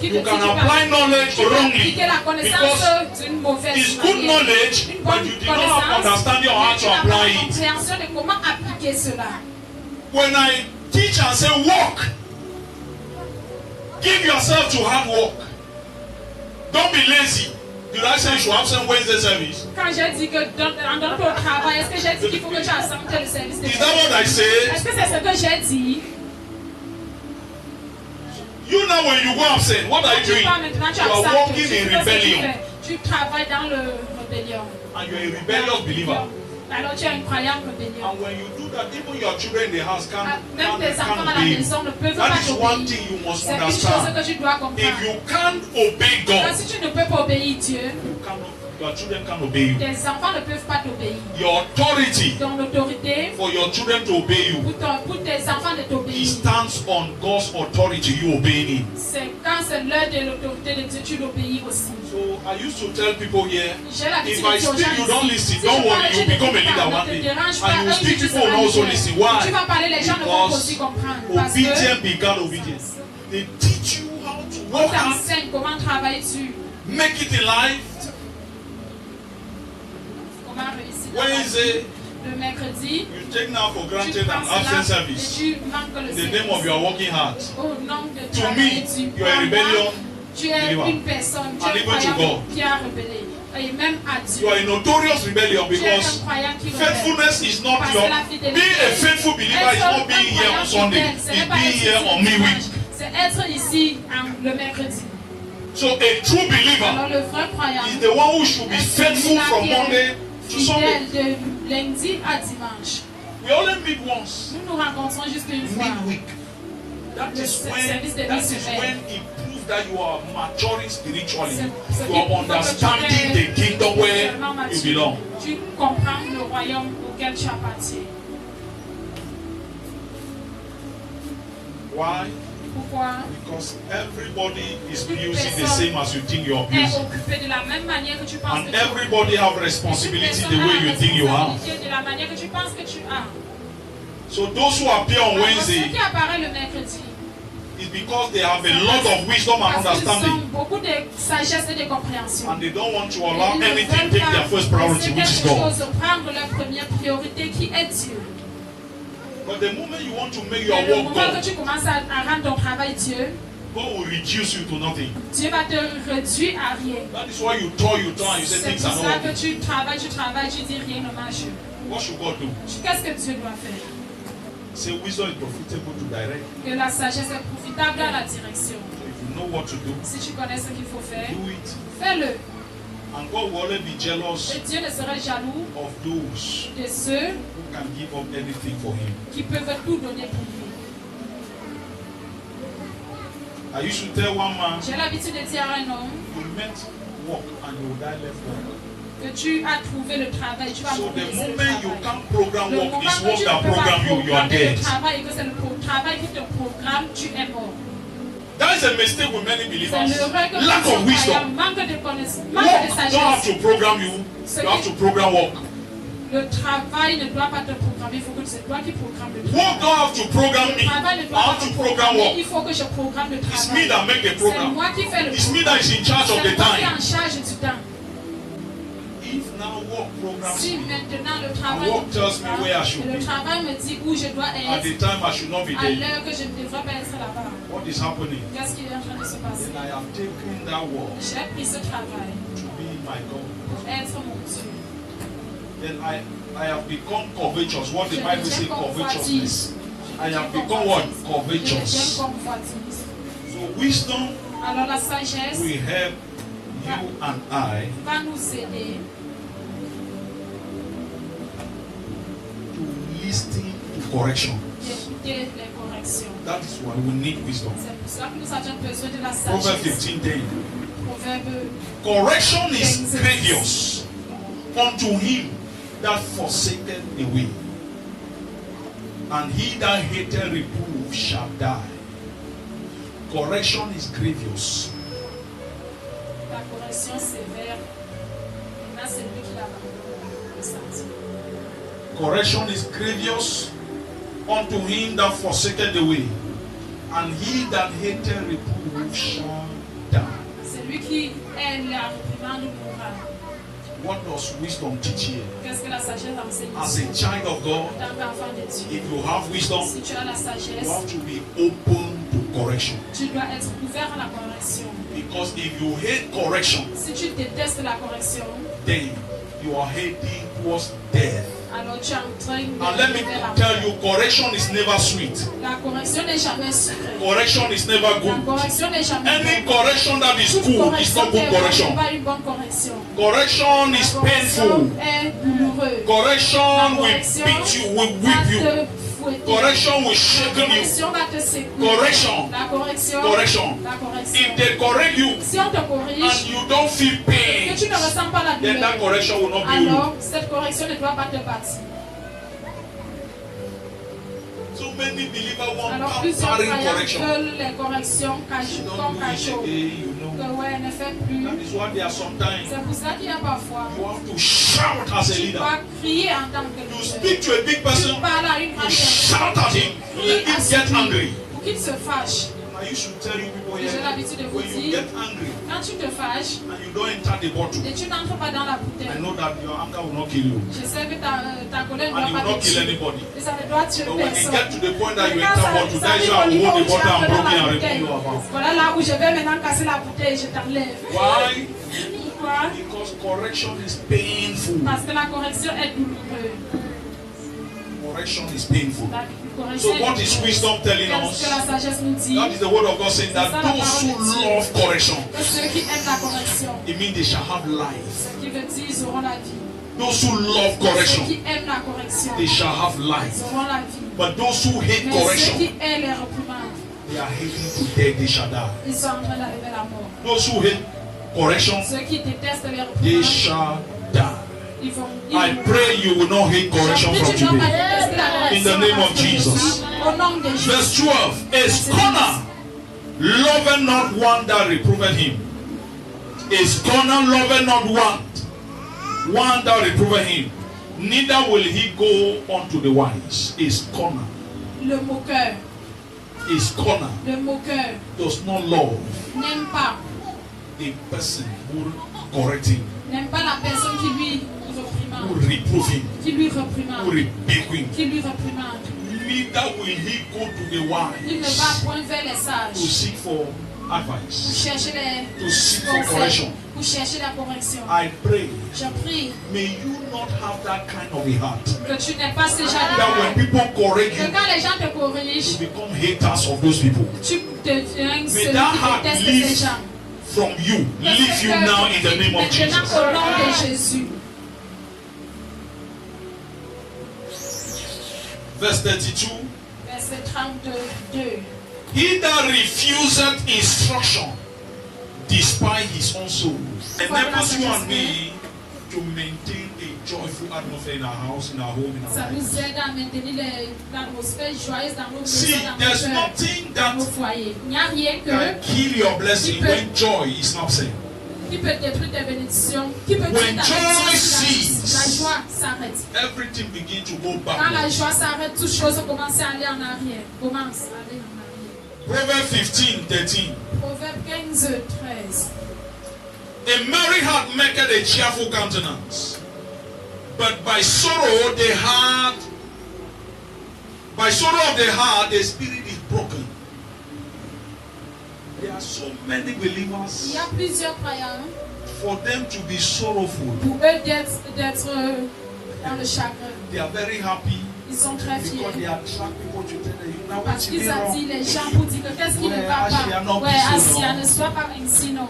You can apply knowledge wrongly la connaissance d'une mauvaise it's good manière. knowledge, Une but bonne you did not have understanding on how mais tu to n'as pas la apply it. compréhension de comment appliquer cela. When I teach and say work, give yourself to hard work. Don't be lazy. Did I say you should have some Wednesday service? Quand j'ai dit que dans notre travail, est-ce que j'ai dit qu'il faut que tu assembles le service de Is that what I said? Est-ce que c'est ce que j'ai dit? You know when you go absent, what are you Tu doing? vas maintenant, tu You are acceptes, walking tu in fais ce que tu rebellion. fais. Tu travailles dans le rébellion. And you're a rebellious believer. Alors tu es un croyant rébellion. And when you do that, even your children in the house Même tes enfants à la can't obey. maison ne peuvent That pas is one t'obéir. thing you must C'est une chose understand. que tu dois If comprendre. you can't obey Alors, God, si tu ne peux pas obéir Dieu, your children can't obey you. tes enfants ne peuvent pas t'obéir. Your authority Ton autorité for your children to obey you, pour tes enfants de it t'obéir. stands on God's authority, you obeying Him. C'est quand c'est l'heure de l'autorité de Dieu, tu l'obéis aussi. So I used to tell people here, J'ai l'habitude if de I dire aux speak, gens you don't ici, listen. si Don't je parle, worry, tu you ne become a t'écoutes leader pas, one ne te day. dérange pas, And you eux, speak, tu people seras will also leader. listen. Tu Why? vas parler, les gens ne vont Because aussi comprendre. Parce que obedience begat obedience. They teach you how to on work hard, t'enseigne comment travailles-tu, make it in life. comment réussir. dans la vie. Wednesday, Le mercredi, you take now for tu granted penses an absent là service. et tu manques le In the name of service. your working hard. Au nom de To travail, me, tu you are a rebellion. tu es believer. une personne, tu And es un even to croyant God. qui a rebellé. Et même à Dieu. You are a notorious rebellion Tu es un because croyant qui rebelle. faithfulness is not Parce your. que la fidélité- Being a faithful believer is not being here on Sunday. It's being here on midweek. C'est être ici le mercredi. So a true Alors believer le vrai croyant is the one who should be faithful from Monday to Sunday. fidèle de lundi à dimanche. We only meet once. Nous nous rencontrons juste une fois. Midweek. That Le is service de when mi-semaine. it proves that you are maturing spiritually. C'est You are understanding the kingdom where you belong. Tu comprends le royaume auquel tu appartiens. Why? Pourquoi? Because everybody is Toute using the personne same as you think you are est using. occupé de la même manière que tu penses And que tu everybody have Toute responsibility personne the a way la you think you have. responsabilité de la manière que tu penses que tu as. So those who appear on Alors, ceux Wednesday qui apparaissent le mercredi, is because they have a lot of wisdom and parce qu'ils ont understanding. beaucoup de sagesse et de compréhension. And they don't want to Et allow ils ne anything veulent take pas their first priority, laisser which is quelque God. chose prendre leur première priorité qui est Dieu. But the moment you want to make your Mais le work moment que God, tu commences à rendre ton travail Dieu, God will reduce you to nothing. Dieu va te réduire à rien. That is why you toil, and you say C'est things pour are ça not que working. tu travailles, tu dis rien ne marche. What should God do? Qu'est-ce que Dieu doit faire? Say wisdom is profitable to direct. Que la sagesse est profitable à la direction. So if you know what to do, Si tu connais ce qu'il faut faire, do it. fais-le. And God will always be jealous Et Dieu ne serait jaloux of those de ceux who can give up anything for Him. qui peuvent tout donner pour lui. I used to tell one man, J'ai l'habitude de dire à un homme you met work and you will die left work. que tu as trouvé le travail, tu vas So the mourir sur le moment you travail. can't program Le work, moment it's que work tu that ne peux pas program you, you are programmer dead. le travail et que c'est le travail qui te programme, tu es mort. That is a mistake with many C'est believers. l'erreur que Lack of beaucoup de croyants wisdom. manque de connaissance, manque de Work don't have sagesse. to program you, you have to program work. Le travail ne doit pas te programmer, il faut que c'est toi qui programme le Work travail. don't have to program Le me, travail ne I doit pas have te to program programmer, work. il faut que je programme le It's me travail. that make the C'est program. moi qui fais le It's me that is in charge of the C'est moi qui est time. en charge du temps. If now work programs Si me, maintenant le travail work tells me where I should et le be. travail me dit où je dois At être, the time I should not be à there, l'heure que je ne devrais pas être là-bas, what is happening? qu'est-ce qui est en train de se passer? Then I have taken that work J'ai pris ce travail to be my God. pour être mon Dieu. Then I have become covetous. What the Je Bible deviens says covetousness. convoitise. I have become what? Je deviens Covetous. convoitise. So wisdom Alors la sagesse will help you and I va nous aider to listen to correction. d'écouter les corrections. That is why we need wisdom. C'est pour ça que nous avons besoin de la Proverbs sagesse. 15:10. Proverbe Correction is grievous unto him that forsaketh the way, and he that hateth reproof shall die. Correction is grievous. la correction sévère. Là, c'est lui qui l'a ressenti. Correction is grievous unto him that forsaketh the way, and he that hateth reproof shall die. Celui qui est la réprimande mourra. What does wisdom teach here? Qu'est-ce que la sagesse enseigne? As a child of God, En tant qu'enfant de Dieu, if you have wisdom, si tu as la you sagesse, have to be open to correction. tu dois être ouvert à la correction. Because if you hate correction, Si tu détestes la correction, then you are heading towards death. alors tu es en train de And let me vers la tell mort. you, correction is never sweet. La correction n'est jamais sucrée. Correction is never La good. correction n'est jamais Any bonne. correction that is Toute good is correction not good n'est correction. pas une bonne correction. Correction is La painful. correction est douloureuse. Correction La will correction beat you, will va whip you. te fouetter. Correction will La shaken you. correction va te secouer. Correction. La correction. Correction. La correction. If they correct you Si on te and corrige, you don't feel que pain, tu ne ressens pas la then that douleur, correction will not be you. alors cette correction ne doit pas te battre. So many believers want Alors plusieurs pampering croyants correction. veulent les corrections Don't comme do it cachot. again, you know. Que ouais, ne fais plus. That is why there are sometimes C'est pour ça qu'il y a parfois, you have to shout as a tu leader. dois crier en tant que You leader. speak to a big Tu person, parles à une you grande shout personne. at him, let Crie à him get celui angry. pour qu'il se fâche. I used to tell you people J'ai here, l'habitude de vous when you dire, get angry quand tu te fâches and you don't enter the bottle, et tu n'entres pas dans la I bouteille, know that your anger will not kill you. je sais que ta colère ne And doit you pas will not te kill tuer. anybody. Et ça ne doit tuer But when you personne. get to the point that you Quand enter ça bottle, that is arrive how I au will niveau hold où the tu bottle and entres dans broken la and bouteille, repel you about. voilà là où je vais maintenant casser la bouteille et je t'enlève. Why? Pourquoi? Because correction is painful. Parce que la correction est douloureuse. Correction is painful. La So correction what est is douloureuse. wisdom telling Qu'est-ce que us? la sagesse nous dit? That is the word of God saying that those who love correction, Que ceux qui aiment la correction, it means they shall have life. ce qui veut dire ils auront la vie. Those who love Ceux correction, qui aiment la correction, they shall have ils life. auront la vie. But those who hate Mais ceux correction, qui aiment les réprimandes, they are hating to death, they shall die. ils sont en train d'arriver à la mort. Those who hate correction, Ceux qui détestent les they réprimandes, shall die. ils vont. I pray you will not hate correction from Tu ne dois pas today. détester la correction In the name of à partir Jesus. d'aujourd'hui. Au nom de Jésus. Verse 12. A scorner loveth not one that reproveth him. A scorner loveth not one that reproveth him. Neither will he go unto the wise. A scorner. Le moqueur, A scorner le moqueur does not love n'aime pas a person who correct him, n'aime pas la personne qui lui who reprimande, reprove him, qui lui who reprimande, rebuke him. qui lui reprimande. Neither will he go to the Il ne va wise point vers les to sages seek for pour advice, chercher les to seek for conseils, correction. pour chercher la correction. I pray, Je prie may you not have that kind of a heart. que tu n'aies pas ce genre That when de people correct que you, quand les gens te corrigent, you become haters of those people. tu deviens celui that qui heart déteste leave ces gens. From you, leave you now in the name of Jesus. Maintenant, au nom de Jésus. Verse 32. Verset 32. He that refuseth instruction despise his own soul. Enables you and me to maintain a joyful atmosphere in our house, in our home, in our Ça life. nous aide à maintenir l'atmosphère joyeuse dans nos See, maisons, dans nos there's cœurs, nothing dans that nos foyers. Il n'y a rien can kill your blessing when joy is absent. qui peut détruire tes bénédictions, qui peut When tuer ta joy bénédiction. ceases, La joie s'arrête. Everything begins to go Quand la backwards. joie s'arrête, toutes choses commencent à aller en arrière. Commence à aller en arrière. Proverbs 15:13. Proverbe 15, 13. A merry heart maketh a cheerful countenance, but by sorrow of the heart, the spirit is broken. There are so many Il believers. y a plusieurs croyants. For them to be sorrowful, Pour eux d'être dans le chagrin. they are very happy Ils sont très because they fiers. attract people to tell them, now Parce what's qu'ils attirent wrong? les gens pour dire que qu'est-ce qui ne Ouais, va Asia, non, pas. Ouais, bisous, Asia, non. ne sois pas ainsi, non.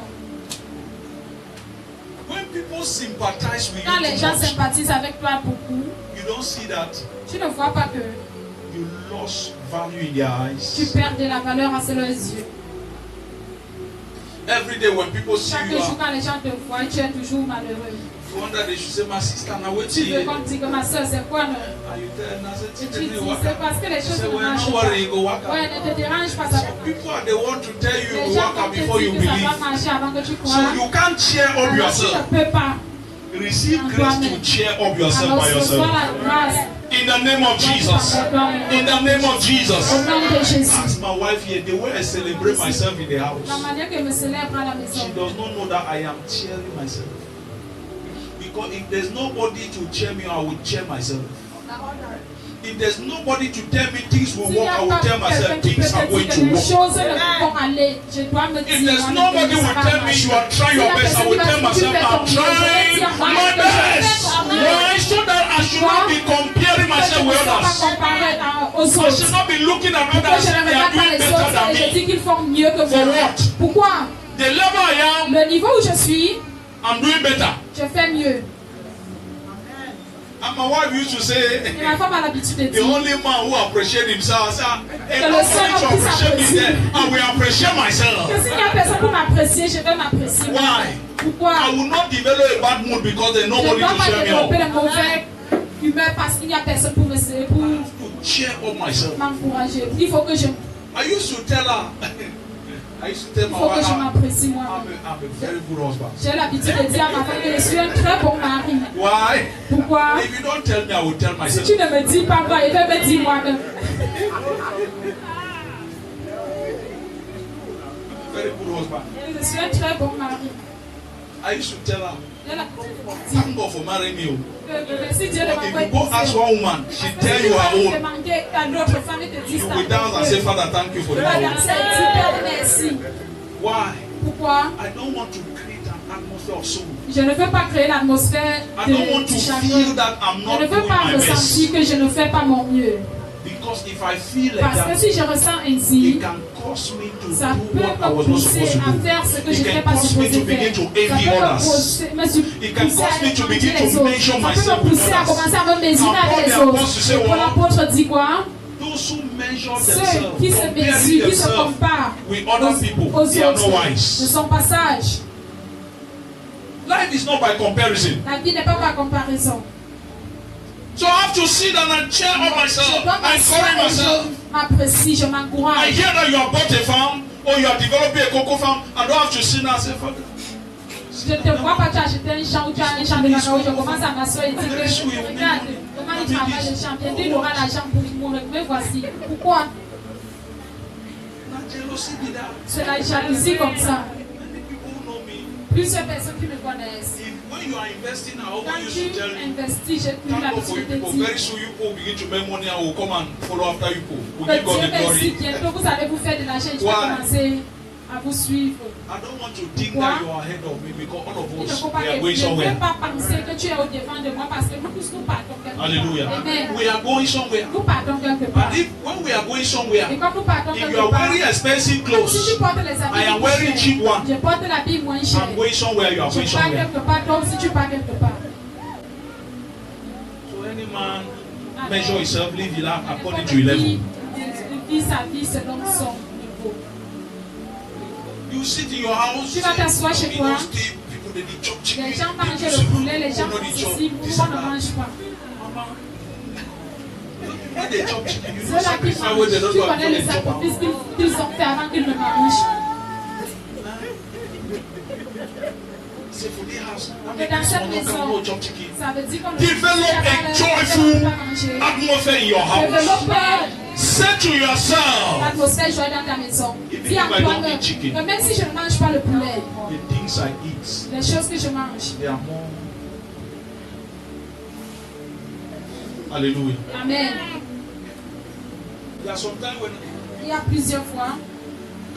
When people sympathize with Quand les you, gens too much, sympathisent avec toi beaucoup, you don't see that tu ne vois pas que you lost value in their tu eyes. perds de la valeur à leurs yeux. Every day when people see Chaque you, jour, quand les gens te voient, tu es toujours malheureux. you wonder they should say, my sister, now wait Tu till veux you. qu'on te dise que ma soeur, c'est quoi, non? And you tell them, I said, Et tu "Tell dis, me what c'est parce que les choses say, ne well, marchent no pas. worry, you go work out. Ouais, ne te dérange pas, ça Some people they want to tell you les you gens work out vont te before you dire que ça va believe. marcher avant que tu So crois. you can't cheer up Alors, tu yourself. ne peux pas. Receive grace to cheer up yourself Alors, by ce soir, yourself. la grâce In the name of Jesus. In the name of Au Jesus. nom de Jésus. Ask my wife here, the way I celebrate myself in the La house, manière que je me célèbre à la maison. she does not know that I am cheering myself. Because if there's nobody to cheer me, I will cheer myself. If there's nobody to tell me things will S'il n'y work, a I will pas tell myself quelqu'un qui things peut are te going dire to que les work. choses ne vont aller, je dois me If dire there's moi-même nobody que who ça will va tell me marcher. you are trying Si your la best, I personne will va tell dire, tu myself fais I'm ton mieux, je vais trying dire moi-même my que je fais best. ton mieux. Why? So that I should not be comparing Que je myself ne with sois pas others. comparé aux I should autres. not be looking at Que others je and ne they are regarde pas doing les better autres than et je me. dis qu'ils font mieux que For moi. what? Pourquoi? The level I am, Le niveau où je suis, I'm doing better. je fais mieux. And my wife used to say, Et ma femme a l'habitude de the dire only man who appreciates himself, if Que le nobody seul to homme qui appreciate me s'apprécie. there, I will appreciate myself. que s'il n'y a personne pour m'apprécier, je vais m'apprécier. Why? Pourquoi? I will not develop a bad mood because there's Je ne nobody dois to pas cheer me développer up. de mauvais humeur parce qu'il n'y a personne pour me pour To cheer up myself. m'encourager. Il faut que je I used to tell her, I used to tell Il my faut que wife, je I'm m'apprécie moi. a very good husband. J'ai l'habitude de dire à ma femme que je suis un très bon mari. Why? Pourquoi? If you don't tell me, I will tell Si myself. tu ne me dis pas moi, il va me dire moi-même. Very good husband. Je suis un très bon mari. I used to tell her, J'ai l'habitude de dire thank God for marrying me. merci Dieu de But if m'avoir you go ask one woman, she tell you her own. demander à l'autre femme et te dire You ça. will dance and say, Father, thank you for Je the vais house. danser et dire Père, merci. Why? Pourquoi? I don't want to create an atmosphere of sorrow. Je ne veux pas créer l'atmosphère I don't want de to chagrin. feel that I'm Je not ne veux doing pas my best. ressentir que je ne fais pas mon mieux. Because if I feel like Parce que that, si je ressens it ainsi, can cause me to ça do peut what I was me not pousser supposed to à do. faire ce que je It n'étais can pas cause me supposé to begin faire. to Ça envy peut me others. pousser, It can pousser cause me à to envier begin les to autres. measure Ça peut myself me with pousser à others. commencer à me mesurer And avec les Paul the autres. Apostle say Et Paul what? l'apôtre dit quoi? Those who measure Ceux themselves, qui se comparing mesurent, qui se themselves comparent with other people, aux they are autres, no ne wise. sont pas sages. Life is not by comparison. La vie n'est pas par comparaison. So I have to sit down and cheer up Je myself, dois encourage m'asseoir et myself. je m'apprécie, je I m'encourage. hear that you have bought a farm or you are developing a cocoa farm. I don't have to sit down and say, Father, Je ne te vois pas, tu as acheté un champ ou tu as un champ de cacao. Je commence à m'asseoir et dire que, regarde, comment il travaille le champ. Bientôt il aura l'argent pour mourir. Me voici. Pourquoi? not jealousy be that. C'est la jalousie comme ça. Many people who know me, Plusieurs personnes qui me connaissent. if when you are investing, I Quand always tu used to tell you, investis, j'ai plus thank God for you l'habitude de people. dire. Very soon you people begin to make money and will come and follow after you people. We Que give God Dieu the merci, glory. bientôt vous allez vous faire de l'argent et tu vas Why? commencer à vous suivre. I don't want to think Pourquoi? that you are ahead of me because all of Il ne us faut pas we are que going je ne somewhere. veux pas penser que tu es au devant de moi parce que nous tous nous partons quelque part. Hallelujah. Amen. We are going somewhere. Nous partons quelque part. And if when we are going somewhere, Et quand nous partons if you quelque are part, wearing expensive si tu clothes, portes les I habits am wearing moins cheap chers, one. je porte l'habit moins cher. I'm going somewhere, you are Je going pars somewhere. quelque part, toi aussi tu pars quelque part. So any man Amen. measure himself, live his life according to Il his level. vit sa vie selon son niveau. You sit in your house, Tu vas t'asseoir chez you toi. don't stay, people they chop chicken. Les gens they mangent do le soup, poulet, les gens people font don't chop ceci, this nous on and ne that. mange pas. Mama, when they chop chicken, you know Ceux-là qui sacrifice where they mangent, don't tu do connais it les before they chop am. sacrifices qu'ils ont fait avant qu'ils ne mangent. Say for the house, how Et many dans cette people maison, don't chop chicken? ça veut dire qu'on ne Develop a joyful atmosphere in your house. Développe Say to yourself, l'atmosphère joyeuse dans ta maison. Even Dis à if I don't toi-même eat chicken. que même si je ne mange pas le poulet, the things I eat, les choses que je mange. they are more. Hallelujah. Amen. There are sometimes when Il y a plusieurs fois,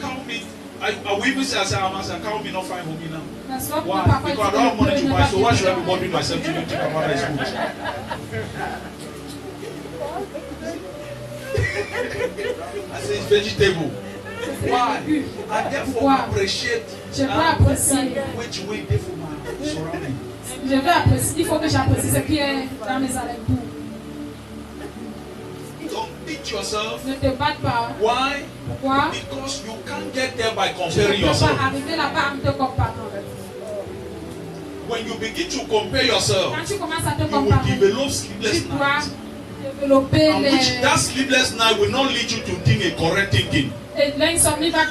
count me, I will even say, I say, count me not find for me now. la soif Why? parfois Because I don't have money to buy, so why should I be bothering myself to think about that is good? I say it's vegetable. Why? I therefore Why? appreciate Je veux apprécier. which way they for my surrounding. Je veux apprécier. Il faut que j'apprécie ce qui est dans mes alentours. Don't beat yourself. Ne te batte pas. Why? Pourquoi? Because you can't get there by Tu ne comparing peux yourself. pas arriver là-bas en te comparant. When you begin to compare yourself, Quand tu commences à te you will comparer, develop tu sleepless dois nights. développer And which that sleepless night will not lead you to think a correct thinking. et l'insomnie va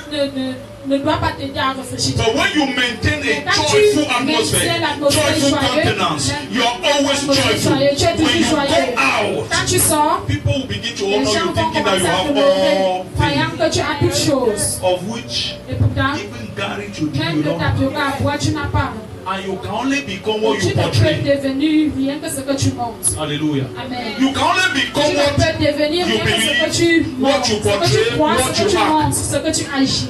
ne doit pas t'aider à réfléchir. But when you maintain a joyful atmosphere, joyful countenance, you are always joyful. When you go out, Quand tu sors, people will begin to les honor gens you, vont thinking that you commencer à have te all lever, croyant things, que tu as toutes choses. of which Et pourtant, even Gary to do même you le don't have. tapioca à boire, tu n'as pas. And you can only become what Tu you ne peux portray. devenir rien que ce que tu montres. Hallelujah. Amen. You can only Tu become ne what peux devenir you rien que ce que believe, tu what montres, you ce que portray, tu crois, what ce que you tu act. montres, ce que tu agis.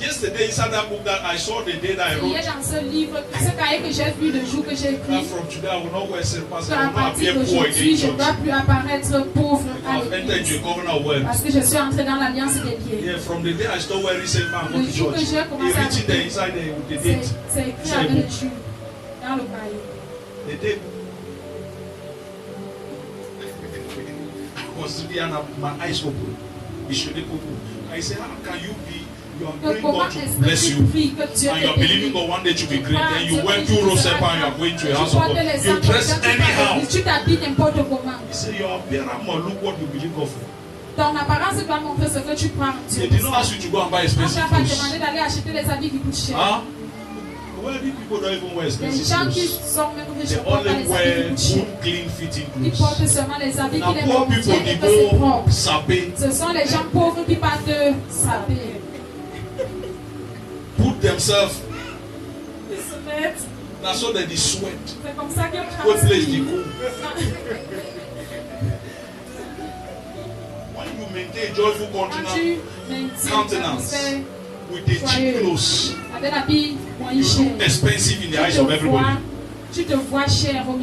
Yesterday inside that book that I saw the day that I Il y a wrote. dans ce livre, ce cahier que j'ai vu le jour que j'ai That écrit, from today I will not wear silver, I qu'à will not partir appear poor d'aujourd'hui, je again ne in dois church. plus apparaître pauvre à I've entered into l'église. a covenant of wealth. Parce que je suis entré dans l'alliance des biens. Yeah, from the day I started wearing silver and go Le to jour que church, j'ai he commencé à written there inside there with the date. C'est écrit avec le jour, dans le cahier. The date. I was there and my eyes open. It should be open. I said, how can you be? You are praying Comment God to est-ce bless que you. tu pries que Dieu And you are te believing bénisse? God one day to be great. Then you wear two rows and you are going to a house Tu of portes God. les You dress sandales, anyhow. tu t'habilles n'importe comment. He said, your appearance must look what you believe God for. Ton apparence doit montrer ce que tu crois en Dieu. They did not ask you to go and buy On expensive t'a pas clothes. demandé d'aller acheter les habits qui coûtent cher. Huh? Wealthy people don't even wear Les expensive gens qui clothes. sont même riches They ne portent pas only les habits wear qui coûtent cher. good, clean fitting Ils clothes. portent seulement les habits Now qui les poor montrent people, et they que c'est go propre. sapping, Ce sont les gens pauvres qui partent de saper. put themselves. Ils se mettent. That's so that they sweat. C'est comme ça qu'ils What place they transpirent. go? When you maintain a joyful Quand tu maintiens countenance l'atmosphère with the cheap clothes, avec l'habit moins you cher, look expensive in the eyes tu of te everybody. vois- tu te vois cher aux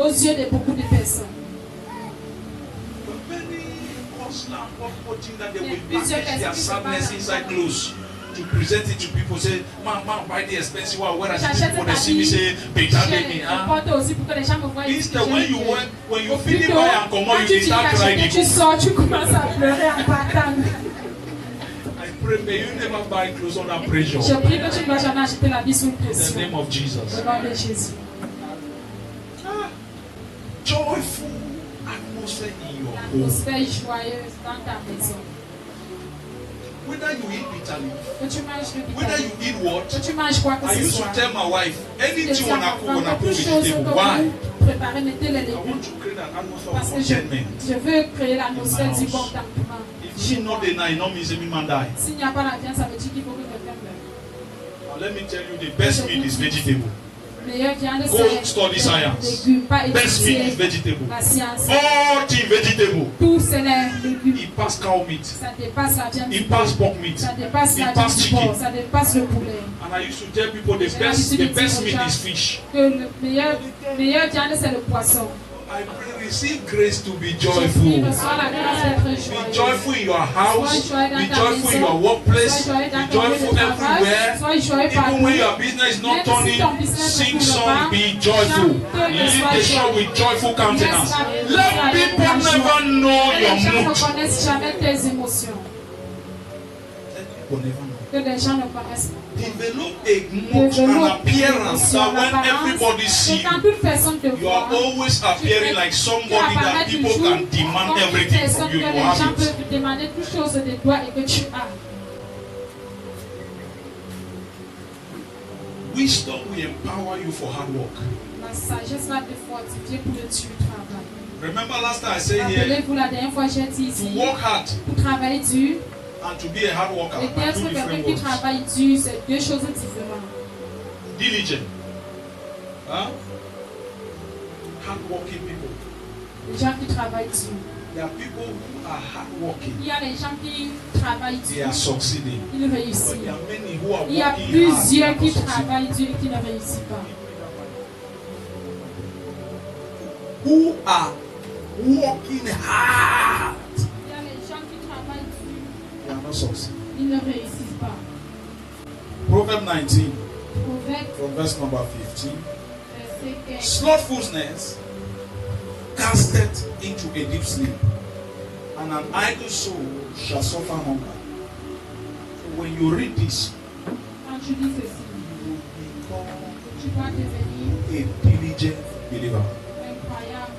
yeux de beaucoup de personnes. But many hustler and poor think that they Yeah, will plusieurs package their personnes qui sadness se inside parlent. clothes to present it to people. Say, man, buy the expensive one. When I see J'achète people, they cet see me habit say, better than me. cher, Huh? porte aussi pour que les gens me voient. Instead, when you work, when you Au finish plutôt, buy and come quand out, you tu finis start d'acheter, crying. tu sors, tu commences à pleurer en partant. I pray, may you never buy clothes under pressure. Je prie que tu ne dois jamais acheter l'habit sous In the pression. name of Jesus. Au nom de Jésus. Joyful atmosphere in your home. Atmosphère joyeuse dans ta maison. Whether you eat bitterly, Que tu manges le whether you bitter. eat what. Que tu manges quoi que I ce used to soit. tell my wife, anything when I cook, when I put Quelque chose vegetable, que why? vous préparez, mettez les I légumes. want to create an atmosphere Parce of que je contentment. veux créer l'atmosphère du house. contentement. If she not there now, it not means any man die. S'il n'y a pas la viande, ça veut dire qu'il faut que quelqu'un meure. Now let me tell you, the best meat is vegetable. Meilleure viande, Go study c'est science. les légumes, pas Best meat is étudier vegetable. la science. All things vegetable. Tout, c'est les légumes. It pass cow meat. Ça dépasse la viande du It pass porc. pork meat. Ça dépasse la It viande pass du chicken. porc. Ça dépasse le poulet. And I used to tell people the best meat is fish. Que le meilleur viande, c'est le poisson. I pray, receive grace to be Il joyful. reçoit la grâce d'être Be joyeux. joyful in your house. Sois joyeux dans Be ta joyful in maison. your workplace. Sois joyeux dans Be ton lieu de joyful travail. everywhere. Sois joyeux Even partout. when your business is not Même si turning, ton business sing ne tourne song, pas, be joyful. chante, Lead sois the show joyeux. with joyful countenance. Laisse Let la people joie. never know Que les gens your ne mood. connaissent jamais tes émotions. Let people never know. Que les gens ne connaissent pas. Develop a mood, an appearance that when everybody sees quand you, toute personne te you are voit, always appearing like somebody that people can demand everything from you. Que You les gens have it. peuvent te demander toutes choses de toi et que tu as. Wisdom will empower you for hard work. La sagesse va te fortifier pour le dur travail. Remember last time I said here, Rappelez-vous la dernière fois j'ai dit to ici, work hard pour travailler dur and to be a hard worker et are d'être two quelqu'un different qui words. travaille dur, c'est deux choses différentes. Diligent. Huh? Hard-working people. Les gens qui travaillent dur. There are people who are hard-working. Il y a les gens qui travaillent They dur, are succeeding. ils réussissent. But there are many who are Il y a working hard. plusieurs and qui not succeeding. travaillent dur et qui ne réussissent pas. Who are working hard. Il y a les gens qui travaillent dur, They are not succeeding. ils ne réussissent pas. Proverb 19, Proverbe from verse number 15. verset 15. Slothfulness casteth into a deep sleep, and an idle soul shall suffer hunger. So when you read this, Quand tu dis ceci, you become tu dois devenir a diligent believer. incroyable.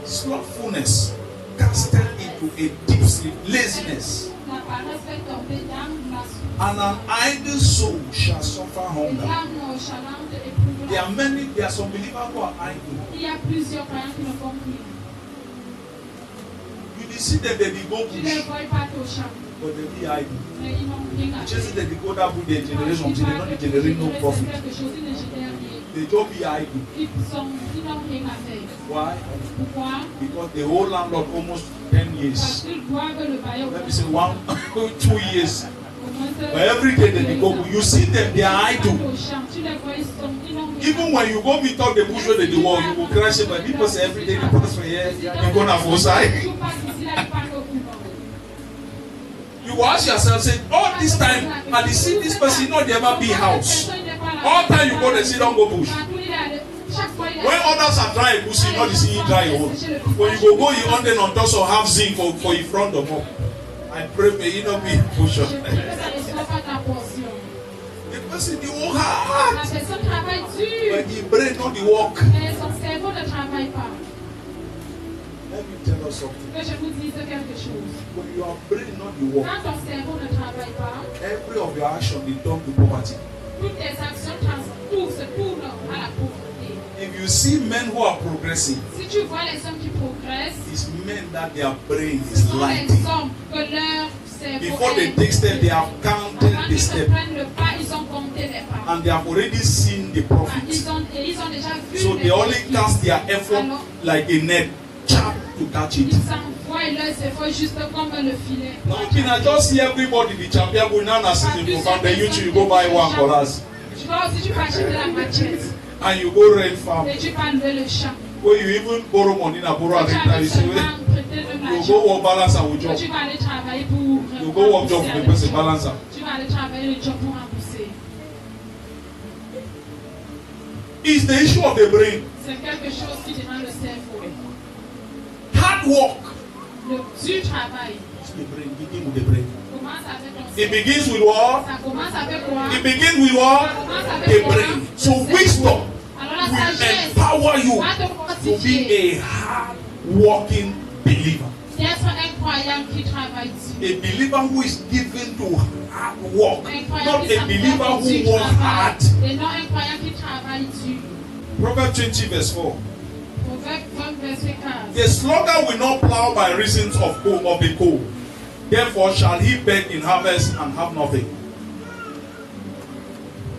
Slothfulness casteth into to a deep sleep, laziness. La paresse fait tomber dans la soupe. And an idle soul shall suffer hunger. L'âme chalante éprouve There la are some believers who are idle. Il y a plusieurs croyants qui ne font plus. You see them, they go Tu ne bush, les vois pas au champ, but they be idle. mais ils n'ont rien à faire. Just that they go that with their generation, Quand they ils don't parlent generate no de profit. quelque chose, ils ne génèrent rien. They just be idle. Ils n'ont rien à faire. Why? Pourquoi? Because the whole landlord almost 10 Parce years. qu'ils doivent le bailleur. Let me say 2 years. Au moins, But every day they go. You see them, they are idle. au champ, tu les vois, ils n'ont rien. Even when you go meet up the bush where they do work, you will crash it. But people say every day they pass for here, you go to the side. Tu passes ici, là, tu parles au couvent. You will ask yourself, say, all this time, and you see this person, not never be house. All time you go, they see don't go bush. When others are dry bush, you not see dry hole. When you go, you on them on top of half zinc for in front of them. I pray may you not be pusher. The person they work hard, La personne travaille dur, but the brain not the work. mais son cerveau ne travaille pas. Let me tell you something. Que je vous dise quelque chose. When your brain not the work, Quand ton cerveau ne travaille pas, every of your action they turn to poverty. toutes tes actions se tournent à la pauvreté. If you see men who are progressing, Si tu vois les hommes qui progressent, it's men that their brain ce is sont lighting. les hommes que leur cerveau Before they est. take step, they have counted Quand the ils step prennent le pas, ils ont compté les pas. and they have already seen the profit. Ils ont déjà vu So les they only bénéfices. cast their effort Alors, like a net, chap to catch it. ils s'envoient leurs efforts juste comme le filet. Now, you can just see everybody, the champion, go now and season profound. Then you go buy one for us Tu vois aussi, tu peux acheter la machette and you go rent farm. et tu peux enlever le champ. Where you even borrow money na borrow and Tu rent. as You say, seulement well, prêté de you l'argent. go work balance our Tu job. vas aller travailler pour You go work job for the person balance am. Tu vas aller travailler le job pour rembourser. It's the issue of the brain. C'est quelque chose qui demande le cerveau. Hard work. Le dur travail It's the brain. Begin with the brain. commence avec ton It cerveau. begins with what? Ça commence avec quoi? It begins with what? Ça commence The avec quoi? brain. So Le cerveau. wisdom Alors la will sagesse empower you va te to fortifier be a hard-working believer. d'être un croyant qui travaille dur. A believer who is given to hard work, Un croyant not qui a believer s'entraîne who du works travail. hard. Et non un croyant qui travaille dur. Proverbs 20 verse 4. Proverbe 20 verset 15. The sluggard will not plow by reason of the cold. Therefore shall he beg in harvest and have nothing.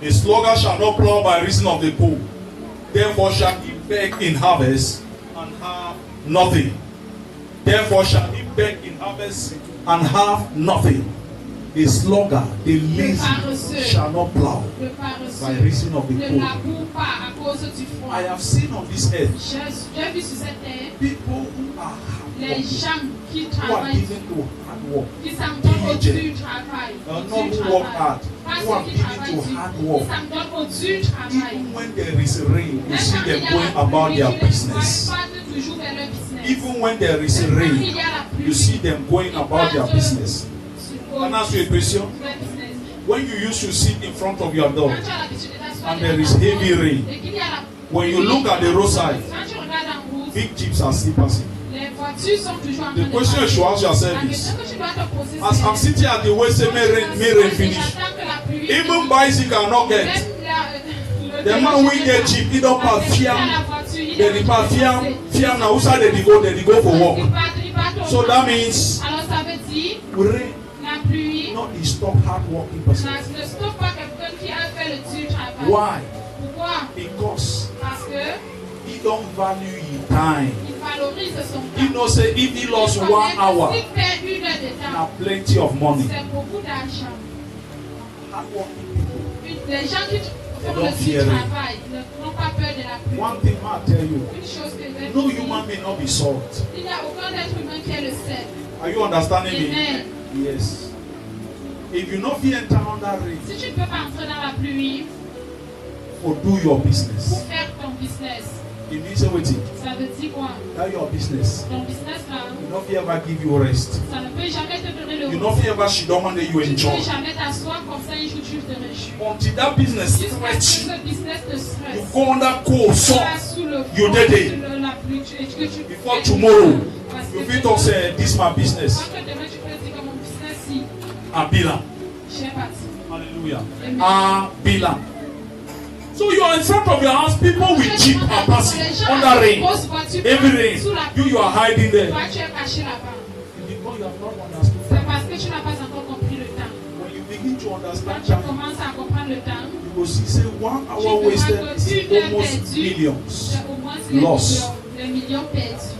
The sluggard shall not plow by reason of the cold. Therefore shall he beg in harvest and have nothing. Therefore shall he beg in harvest and have nothing. The sluggard, the lazy, shall not plow Le by paresseux reason of the ne cold. laboure pas à cause du froid. I have seen on this earth J'ai vu sur cette terre people who are les hardworking, gens qui who are travaillent, given to hard work. qui s'en donnent au dur travail. Not Au dur who work travail. hard, Pas who are ceux qui given travaillent to dur, hard qui work. s'en donnent au dur travail. Even when there is rain, you Même see quand il them y a going la about pluie, their tu les vois business. pas toujours vers leur business. Even when there is Même quand il rain, y a la pluie, you see them going about their business. au- Can I ask you a question? leur business. When you used to sit in front of your door, Quand tu as l'habitude de t'asseoir and derrière there is ta heavy porte, rain, et qu'il y a la when you look at the roadside, Quand tu regardes en route, big jeeps are still passing. les voitures sont toujours en train The de question you passer. should ask yourself La is, question que tu dois te poser, as I'm sitting at the way, say, may rain finish. j'attends que la pluie Even bicycle cannot get. même The man will get cheap, he don't pass fiam. Then he pass fiam now outside they go for work. So that means alors ça veut dire rain la pluie not the stop hard working person. ne stoppe pas quelqu'un qui a fait le dur travail. Why? Pourquoi? Because Parce que he don't value his time. il valorise son He temps. knows say if he lost Il 1 connaît que hour, s'il perd une heure de temps, now plenty of money. c'est beaucoup d'argent. Hard working people. Les gens qui font Don't le fear dur it. travail n'ont pas peur de la pluie. One thing I tell you, Une chose que je vais no vous dire, human may not be salt. il n'y a aucun être humain qui est le sel. Are you understanding me? Amen. Yes. If you not feel enter under rain, Si tu ne peux pas entrer dans la pluie or do your pour business. faire ton business, It means everything. ça veut dire quoi? That your business. Ton business là, You not feel ever give you rest. ça ne peut jamais te donner le You not feel ever she don't want that you Tu ne enjoy. peux jamais t'asseoir comme ça et tu te réjouis. Until that business Jusqu'à stretch, ce que ce business te you stresse. go under cold Tu sun vas sous le You froid, did it. sous la pluie, before tomorrow. Voici You fit talk say this my business. Moi, que demain, tu peux dire que mon business, si, Abila. je vais partir. Hallelujah. Amen. Abila. So you are in front of your house, people with jeep are passing under rain. Every rain. You are hiding there. Toi, tu es caché là-bas. Because you have not understood. C'est parce que tu n'as pas encore compris le temps. When you begin to Quand understand tu that, commences à comprendre le temps, you will see say 1 hour wasted is almost millions c'est au moins lost. les millions perdus.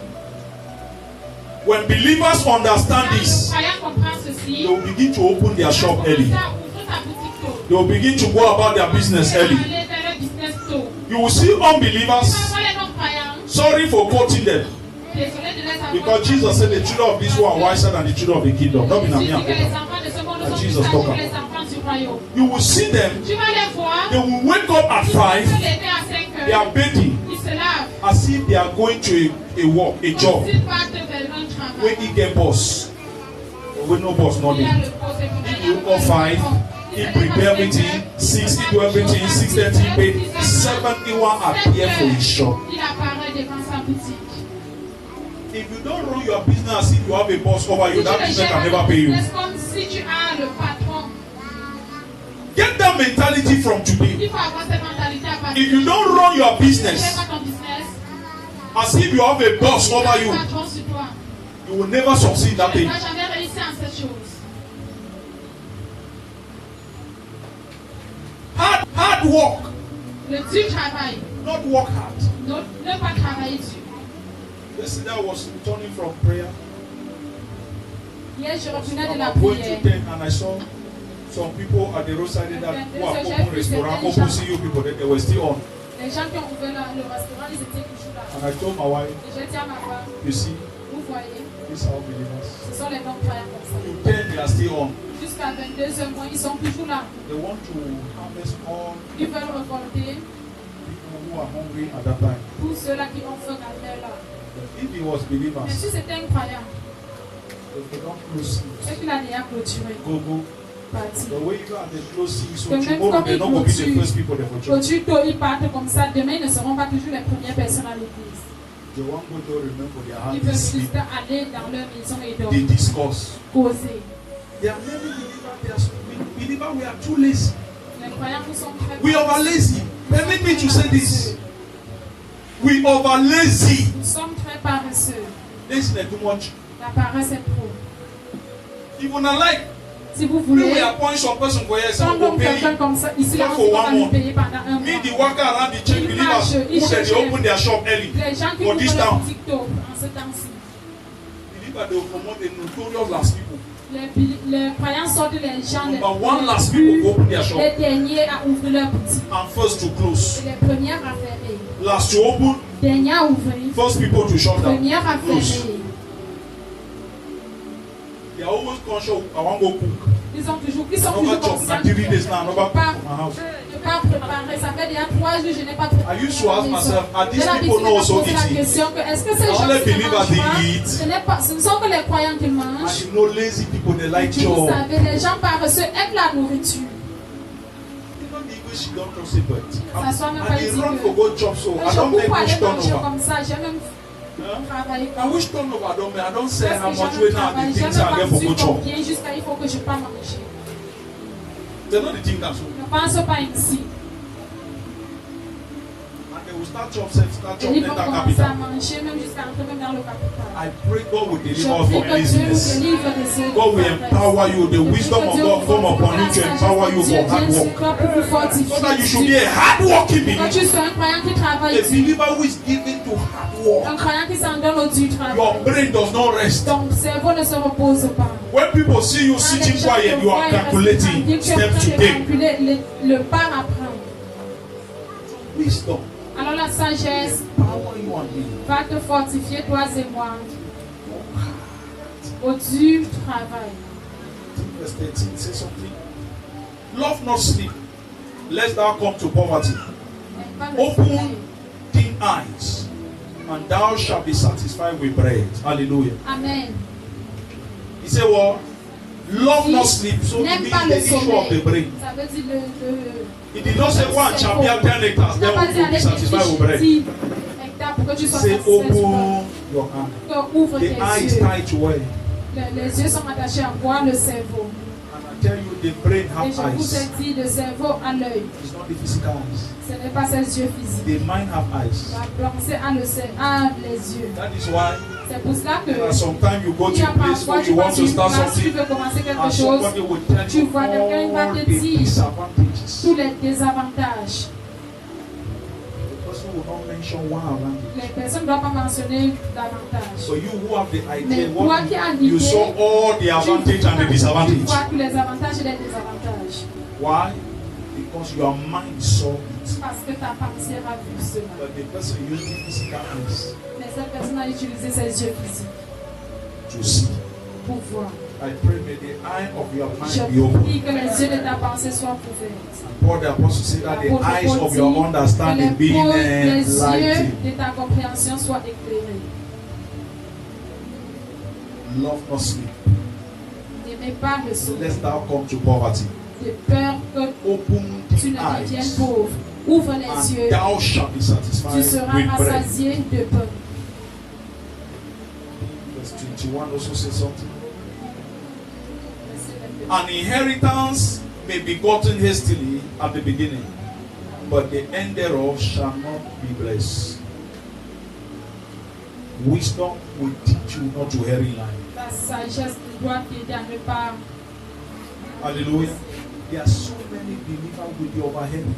When believers understand Quand this, les croyants comprennent ceci, they will begin to open their shop early. commencer à ouvrir ta boutique tôt. They will begin to go about their business early. Aller vers le business tôt. You will see Tu vas unbelievers. voir les non-croyants. Sorry for quoting them. Désolé de les avoir. Because Jesus said the children of this world are wiser than the children of the kingdom. Not in Jésus dit que les Amiens. enfants de ce monde And sont Jesus plus sages talk que about. les enfants du royaume. You will see them. Tu vas les voir. They will wake up at Ils 5. se lever à 5 They are heures. bathing Ils se lavent. as if they are going to a work, a job. Ils partent vers un travail. When he get boss. When no boss, not Il y a him. le poste et He will go 5. He prepare everything. 6 he do everything. 6:30 he pay. 7 he will appear for his shop. Il apparaît devant sa boutique. If you don't run your business as if you have a boss over you, Si that tu le business can gères never pay you. c'est comme si tu as le patron. Get that mentality from today. Il faut avoir cette mentalité à partir. If you don't run your Tu ne business fais pas ton business. as if you have a boss Tu as over un you, patron sur toi. you will never succeed that Tu ne thing. vas jamais réussir en cette chose. Hard work, Le dur travail. not work hard. Ne pas travailler dur. Yesterday I was returning from prayer. Hier, je revenais de la I'm going to prière. 10 and I saw some people at the roadside that who have open restaurant, open CU people, they were still on. Les gens qui ont ouvert le restaurant, ils étaient toujours là. And I told my wife, Et je dis à ma femme, you see, vous voyez, these are believers. ce sont les non-croyants comme ça. To 10 they are still on. Jusqu'à 22h, ils sont toujours là. They want to harvest all Ils veulent récolter people who are hungry at that time. tous ceux-là qui ont faim à l'heure là. If he was Mais believers, si c'était un croyant, they don't close c'est qu'il a déjà clôturé, go. parti. The way you are the close so The men tomorrow they're not going to be the come first people they will join. Clôture tôt, ils partent comme ça. Demain, ils ne seront pas toujours les premières personnes à l'église. They won't go to remember their Ils hand veulent is juste sleep. aller dans leur maison et They dormir, discuss. causer. There are many believers, they are believers, we are too lazy. Les croyants, nous sommes très We over lazy. Permit me to say this. We over lazy. Nous sommes très paresseux. Lazy is too much. La paresse est trop. If you not like, Si vous we voulez, will appoint some person for here, some quand will donc quelqu'un pay. comme ça, ici, là, Not on for va one nous month. payer pendant un Me, the mois. worker around the church believers who said they open their shop early. Les gens qui For ouvrent this leur town. boutique tôt, en ce temps-ci. Believers, they will promote the notorious last people. Les croyants sortent les gens Number one last people go open their shop. les derniers à ouvrir leur boutique. And first to close. Et les premières à fermer. Last to open, Dernières à ouvrir. first people to shut down. Premières à Close. fermer. They are always conscious, I want to go cook. Ils sont toujours Another job, conscients. na 3 days now, another Pas- cook for my house. Ne pas préparer. Ça fait déjà 3 jours, je n'ai pas préparé. I used to ask myself, are these J'ai l'habitude people de not me also poser la eating? question que est-ce que ces All gens the qui ne believers, mangent they pas, eat. ce ne sont que les croyants qui And mangent. you know, lazy people, they like Et vous job. savez, les gens paresseux aiment la nourriture. Even the English, you don't say, but Ça soit même pas I dit run que- for go chop, so I Je don't make coupe aller which manger turnover. comme ça. J'ai même travaillé I wish turnover, I don't make. I don't say Parce how que much j'ai way même now the travaillé. J'ai things I get même for pas go su chop. combien jusqu'à il faut que je pas manger. They're not the thing that's so. Ne pense pas ici. And they will start chop, start Et chop, ils enter vont commencer à capital. manger même jusqu'à entrer même dans le capital. I pray God will Je deliver us prie from que Dieu nous laziness. délivre de ce God will empower you. The wisdom of God come upon you to empower you for hard work. So that you should be a hard-working Quand believer. tu sois un croyant qui travaille A dur, believer who is given to hard work. un croyant qui s'en donne au dur Your travail, brain does not rest. ton cerveau ne se repose pas. When people see you Quand les sitting gens quiet, te you voient, are ils restent calculating tranquilles, tu es en steps train to de take. calculer le pas à prendre. Wisdom. Alors la sagesse Power you and me. va te fortifier, toi et moi, au dur travail. Verse 13 say something. Love not sleep, lest thou come to poverty. N'aime pas le Open sommeil. thine eyes, and thou shalt be satisfied with bread. Hallelujah. Amen. He said, well, love not sleep. So it N'aime means pas the le issue of the sommeil. brain. Ça veut dire le He did not say one shall be 10 hectares, Tu then n'as pas we dit will be aller satisfied with bread. tes 10 hectares pour que tu sois Say satisfait. open your hand. Que ouvre tes The eye is yeux. tied to where? Les yeux sont attachés à quoi? Le cerveau. And I tell you, the brain Et have je vous ai eyes. dit, le cerveau a l'œil. It's not the physical eyes. Ce n'est pas ses yeux physiques. The mind have eyes. La pensée a les yeux. That is why C'est pour cela que there are sometimes you go il to y a a place parfois where tu you want passes to une start place, tu something, veux commencer quelque and chose, somebody will tell tu you vois quelqu'un all va te the dire disadvantages. tous les désavantages. The person will not mention one advantage. Les personnes ne doivent pas mentionner davantage. So you who have the Mais idea, toi qui as you l'idée, saw all the advantage and the tu disadvantage. vois tous les avantages et les désavantages. Why? Because your mind saw it. Parce que ta pensée a vu cela. But the person using physical eyes Mais cette personne a utilisé ses yeux physiques to see. pour voir. I pray may the eye of your Je mind be open. prie que les yeux de ta pensée soient ouverts. Paul the apostle said that the L'apôtre eyes Paul of dit your que understanding being les yeux enlightened. de ta compréhension soient éclairés. Love not sleep, N'aimez pas le sommeil. lest thou come to poverty. De peur que Open tu the ne deviennes eyes, pauvre. Ouvre les yeux. and thou shalt be Tu satisfied seras with bread. rassasié de pain. Verse 21 also says something. An inheritance may be gotten hastily at the beginning, but the end thereof shall not be blessed. Wisdom will teach you not to err in life. La sagesse doit t'aider à ne pas. Hallelujah. There are so many believers with the overhearing.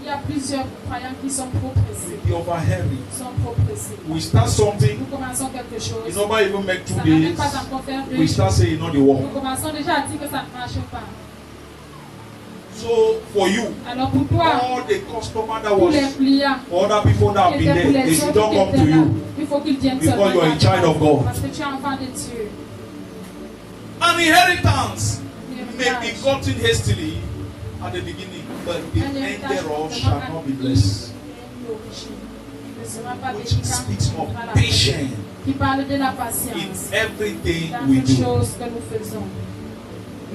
Il y a plusieurs croyants qui sont trop pressés. With the overhearing. Sont trop pressés. We start something, Nous commençons quelque chose. it's not even make 2 Ça n'a même days. pas encore fait 2 We jours. start saying not the work. Nous commençons déjà à dire que ça ne marche pas. So for you, Alors pour toi, all the customer that tous was, les clients other people that have qui been étaient pour there, they les should autres not qui come to étaient là, you. il faut qu'ils viennent Because seulement you are à a child toi. of God. Parce que tu es enfant de Dieu. An inheritance may be L'héritage. gotten hastily at the beginning, but the Un end héritage thereof shall forcément not be acquis blessed. d'origine ne sera pas Which délicat, speaks of à la patience qui parle de la in patience everything dans we toutes do. choses que nous faisons.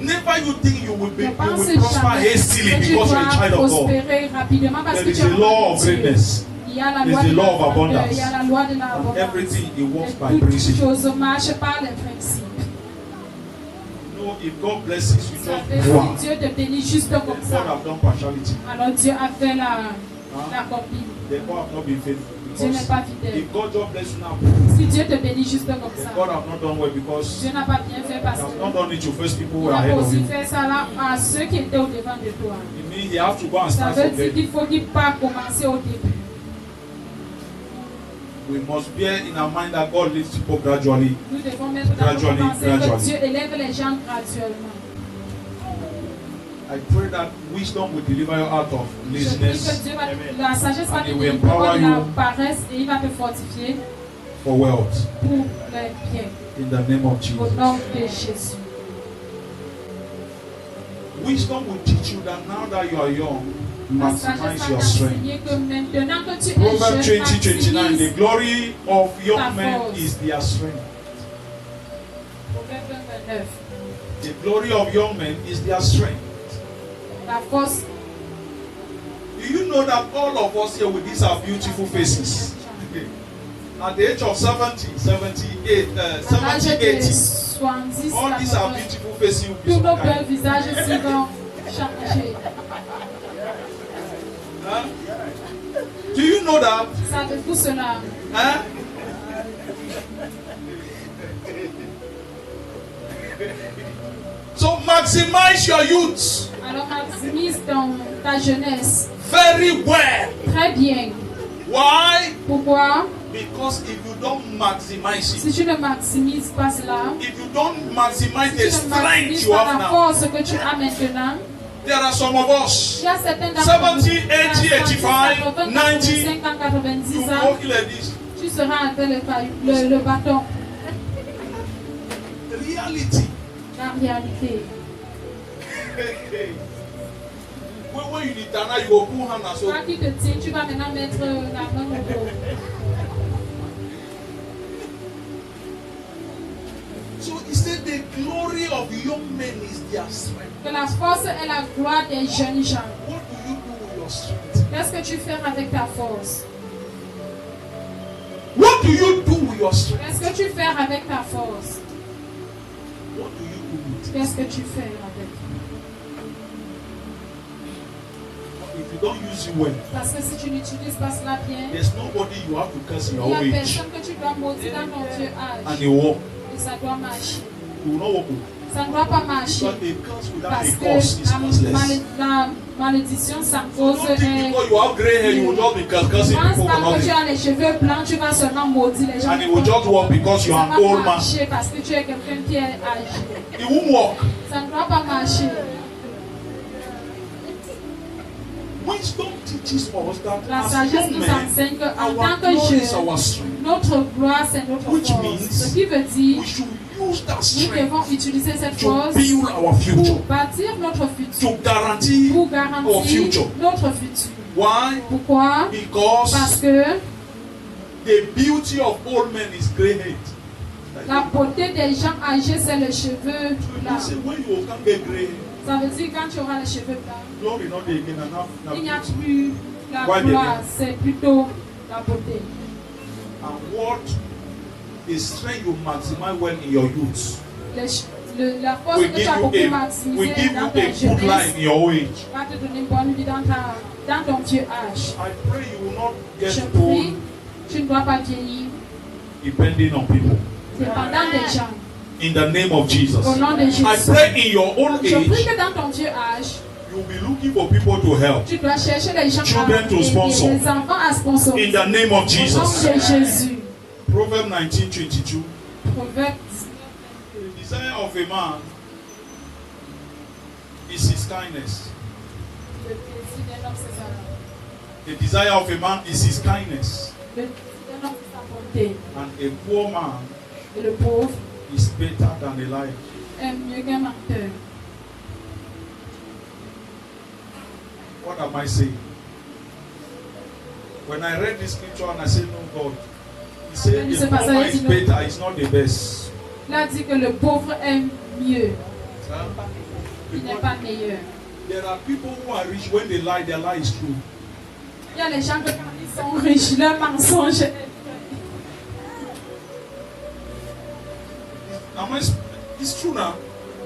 Never you think you will Ne pense prosper jamais hastily que tu because you're a dois child of God. prospérer rapidement parce There que is tu es a law enfant of de Dieu. greatness. Il y a la There loi is de a law of la grandeur, abundance. il y a la loi de And l'abondance. everything it works Et by toutes principle. choses marchent par les principes. No, if God blesses you, Ça just fait wow. si Dieu te bénit juste Then comme God ça. have done partiality. Alors Dieu a fait la copie. Then God have not been faithful. Dieu n'est Because pas fidèle. if God just bless you now, Si Dieu te bénit juste comme then ça, God have not done well because Dieu n'a pas bien fait He parce has que not done it to first people who il are a ahead pas of aussi you. fait ça là à ceux qui étaient au devant de toi. It means He has to go and Ça start veut from dire there. qu'il faut qu'il pas commencer au début. We must bear in our mind that God leads people gradually. Nous devons mettre dans notre Gradually, pensée gradually. que Dieu élève les gens graduellement. I pray that wisdom will deliver you out of Je prie que laziness Dieu va, la sagesse va And te he will délivrer empower de la you. paresse et il va te fortifier for wealth. pour les biens. In the name of Au Jesus. nom de Jésus. Wisdom will teach you that now that you are young, La sagesse maximize va your strength. t'enseigner que maintenant que tu es Proverbs jeune, 20:29, the maximise. glory of young Ta men force. is their strength. Proverbe 29. The glory of young men is their strength. La force. Do you know that all of us here with these are beautiful faces? At the age of 70, 78, À l'âge 70, de 80, 70, all these are 80, beautiful faces. You'll be tous nos belles surprised. visages ici vont changer. Huh? Do you know that? Savez-vous cela? Huh? So maximize your youth Alors maximise ta jeunesse. very well. Très bien. Why? Pourquoi? Because if you don't maximize Si it, tu ne maximises pas cela, if you don't maximize the si tu ne strength maximises you pas have la now, force que tu as maintenant, there are some of us, il y a certains d'entre 70, nous, 80, 85, 90, 50, you 90 ans, walk like this. tu seras avec le bâton. Reality. La réalité. When you need Dana, you go put hand and so. Toi qui te tiens, tu vas maintenant mettre la main au dos. So he said the glory of young men is their strength. Que la force est la gloire des jeunes gens. What do you do with your strength? Qu'est-ce que tu fais avec ta force? What do you do with your strength? Qu'est-ce que tu fais avec ta force? What do you do with it? Qu'est-ce que tu fais avec? If you don't use it well, Parce que si tu n'utilises pas cela bien, there's nobody you have to curse in il your n'y a old age. personne que tu dois maudire dans ton vieux And âge. you walk. Et ça doit marcher. You will not walk. Ça ne doit pas marcher. Because a curse without Parce a que cause is useless. la malédiction sans So cause don't think est... because you have gray hair, you will just be cursing Pense people for pas que tu nothing. as les cheveux blancs, tu vas seulement maudire les gens. And it will just work because you Ça are va an old man. marcher parce que tu es quelqu'un qui est âgé. It won't work. Ça ne doit pas marcher. Wisdom teaches us that La as sagesse young nous men, enseigne qu'en our tant que glory is jeunes, our strength. notre gloire c'est notre Which force. means Ce qui veut dire We should use that nous strength devons utiliser cette to force build our pour future, bâtir notre futur, to guarantee pour our garantir future. notre futur. Why? Pourquoi? Because Parce que the beauty of old men is grey hair. la beauté des gens âgés c'est les cheveux You blancs. say when you can get grey hair, Ça veut dire quand tu auras les cheveux blancs, glory not there again and now il n'y a beauty. plus la Why gloire, baby? c'est plutôt la beauté. And what the strength you maximize well in your youth La force will que give tu as you beaucoup a will maximisée give dans you ta a good jeunesse life in your old age. va te donner une bonne vie dans ton vieux âge. I pray you will not Je get prie, old tu ne dois pas vieillir depending on people. dépendant des gens. In the name of Jesus. Au nom de Jésus. I pray in your old Je prie age, que dans ton vieux âge, you'll be looking for people to help. tu dois chercher les gens Children à to aider, sponsor. les enfants à In sponsoriser. the name of Au nom Jesus. de Jésus. Proverbs 19:22. Proverbe The desire of a man is his kindness. le plaisir d'un homme, c'est ça. The desire of a man is his kindness. Le plaisir d'un homme, c'est sa bonté. And a poor man Et le pauvre is better than a liar. aime mieux qu'un menteur. What am I saying? When I read this scripture and I said, no, God, he said the poor man is better, it's not the best. Il a dit que le pauvre aime mieux. Huh? Il n'est Because pas meilleur. there are people who are rich when they lie, their lie is true. Il y a les gens que quand ils sont riches, leur mensonge est It's true now.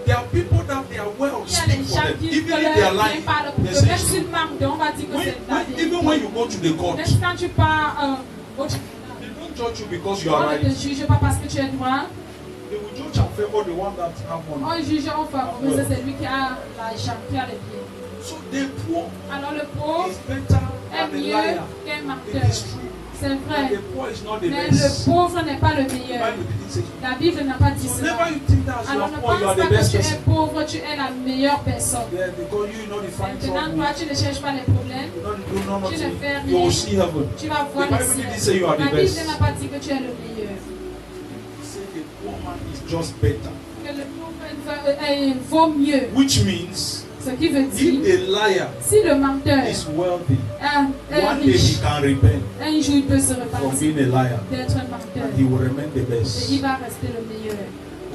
There are people that they are well il y a speak les for gens them. qui Even que if they are leur lying, bien parlent pour they que say même it's s'ils true. mentent, on va dire que c'est la vérité. Even when you go to the court, Même quand tu pars au they don't judge you because you on are ne right. te juge pas parce que tu es droit. They will judge and favor the one that have money. On juge en faveur, c'est celui qui a l'argent, qui a les biens. So the poor Alors le pauvre is better est than the mieux liar. qu'un It menteur. is true. C'est And vrai. the poor is not the Mais best. le pauvre n'est pas le The meilleur. Bible didn't say so. La Bible n'a pas dit So cela. never you think that as you Alors are ne poor, you are pense the pas best que tu es person. pauvre, tu es la meilleure personne. Yeah, because you know the find Maintenant, trouble. toi, tu ne cherches pas les problèmes. You don't do no Tu ne nothing. fais You will rien. see heaven. Tu vas voir The le Bible didn't ciel. say you are La the Bible best. n'a pas dit que tu es le meilleur. Say the poor man is just better. Que le pauvre vaut mieux. Which means Ce qui veut if dire, the liar si le menteur is wealthy, est one day he riche, can repent un jour il peut se from repentir being a liar d'être un menteur. and he will remain the Et best il va rester le meilleur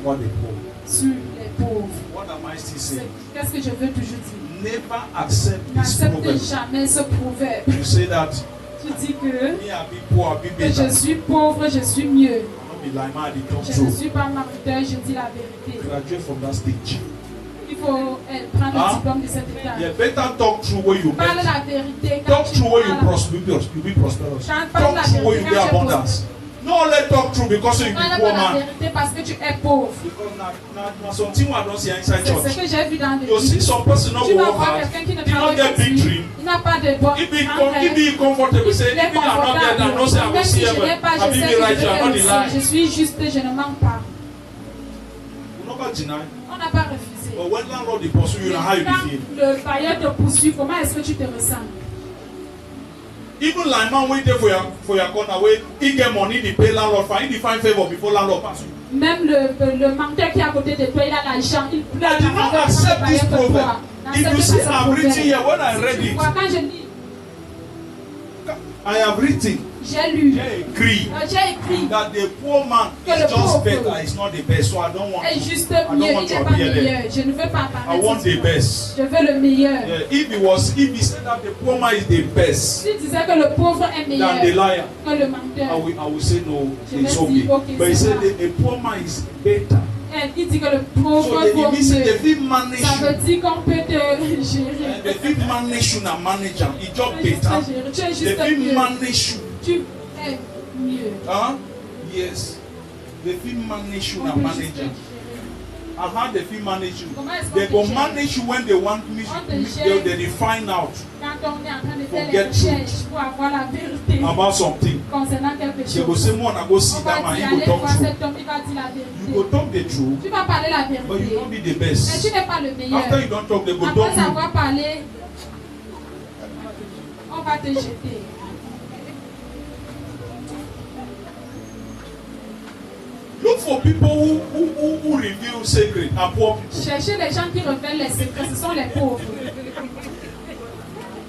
over the poor. sur les pauvres. What am I still saying? Qu'est-ce que je veux toujours dire? Never accept this N'accepte proverb. jamais ce proverbe. You say that Tu dis que me I be poor, I be je better. suis pauvre, je suis mieux. Not be like man, they talk Je ne true. suis pas menteur, je dis la vérité. Graduate from that stage. Il faut prendre le Hein? diplôme de cet état. You better talk true where you Parle get. la vérité. Quand Talk tu true where you parles, you be prosperous. Quand parle la Talk true where you vérité, get quand tu es abundance. No, let talk true because you be parle poor pas la man. vérité parce que tu es pauvre. Because now something I don't see inside C'est ce church. que j'ai vu dans You see l'église. some person not Tu vas work voir hard. quelqu'un qui ne He don't travaille get pas. victory. Il n'a pas de bon. If he comfortable, say, Il est if me I'm not there, I don't say I will Même see si je heaven. n'ai pas, I je be sais me que right, je I'm vais not the réussir. Je lie. suis juste, je ne mens pas. You never deny. On n'a pas refusé. But when landlord they pursue you, now how you Quand feel? le bailleur te poursuit, comment est-ce que tu te ressens? Even like man waiting for your corner, where he get money, he pay landlord fine, he find favor before landlord pass you. Même le menteur qui est à côté de toi, il a l'argent, il pleure. I did not accept this proverb. If you see I'm reading here, when I read it, Quand je lis, I have written. J'ai lu. J'ai écrit. J'ai écrit. That the poor man Que is le just pauvre better. It's not the best. So I don't want est to. juste I mieux. don't want Il to n'est pas appear there. meilleur. Je ne veux pas I apparaître. want the best. Je veux le meilleur. Yeah, if he said that the poor man is the best S'il disait que le pauvre est meilleur than the liar, que le menteur, I will say no. Je It's vais dire, okay. okay, But he c'est said vrai. the poor man is better. il dit que le pauvre So vaut if he said mieux. the big manage Ça veut you, dire qu'on peut te gérer. the big manage you na manager. He just Tu es juste better. gérer. Tu es The juste big mieux. manage you. Tu es mieux. Huh? Yes. The big manage you On na peut juste manager. te gérer. And how the big manage you? Comment est-ce They qu'on go te gère? manage you when they want me. On te gère. They find out Quand on est en train de faire Forget les recherches pour avoir la vérité about something. concernant quelque They go chose, say more and go on sit va down and dire, you go allez talk voir true. cet homme, il va dire la You go vérité. talk the truth, Tu vas parler la but you vérité, don't be the mais best. tu n'es pas le meilleur. After you don't talk, they go Après talk you. avoir parlé, on va te jeter. Look for people who reveal secret and poor people. Cherchez les gens qui révèlent les secrets, ce sont les pauvres.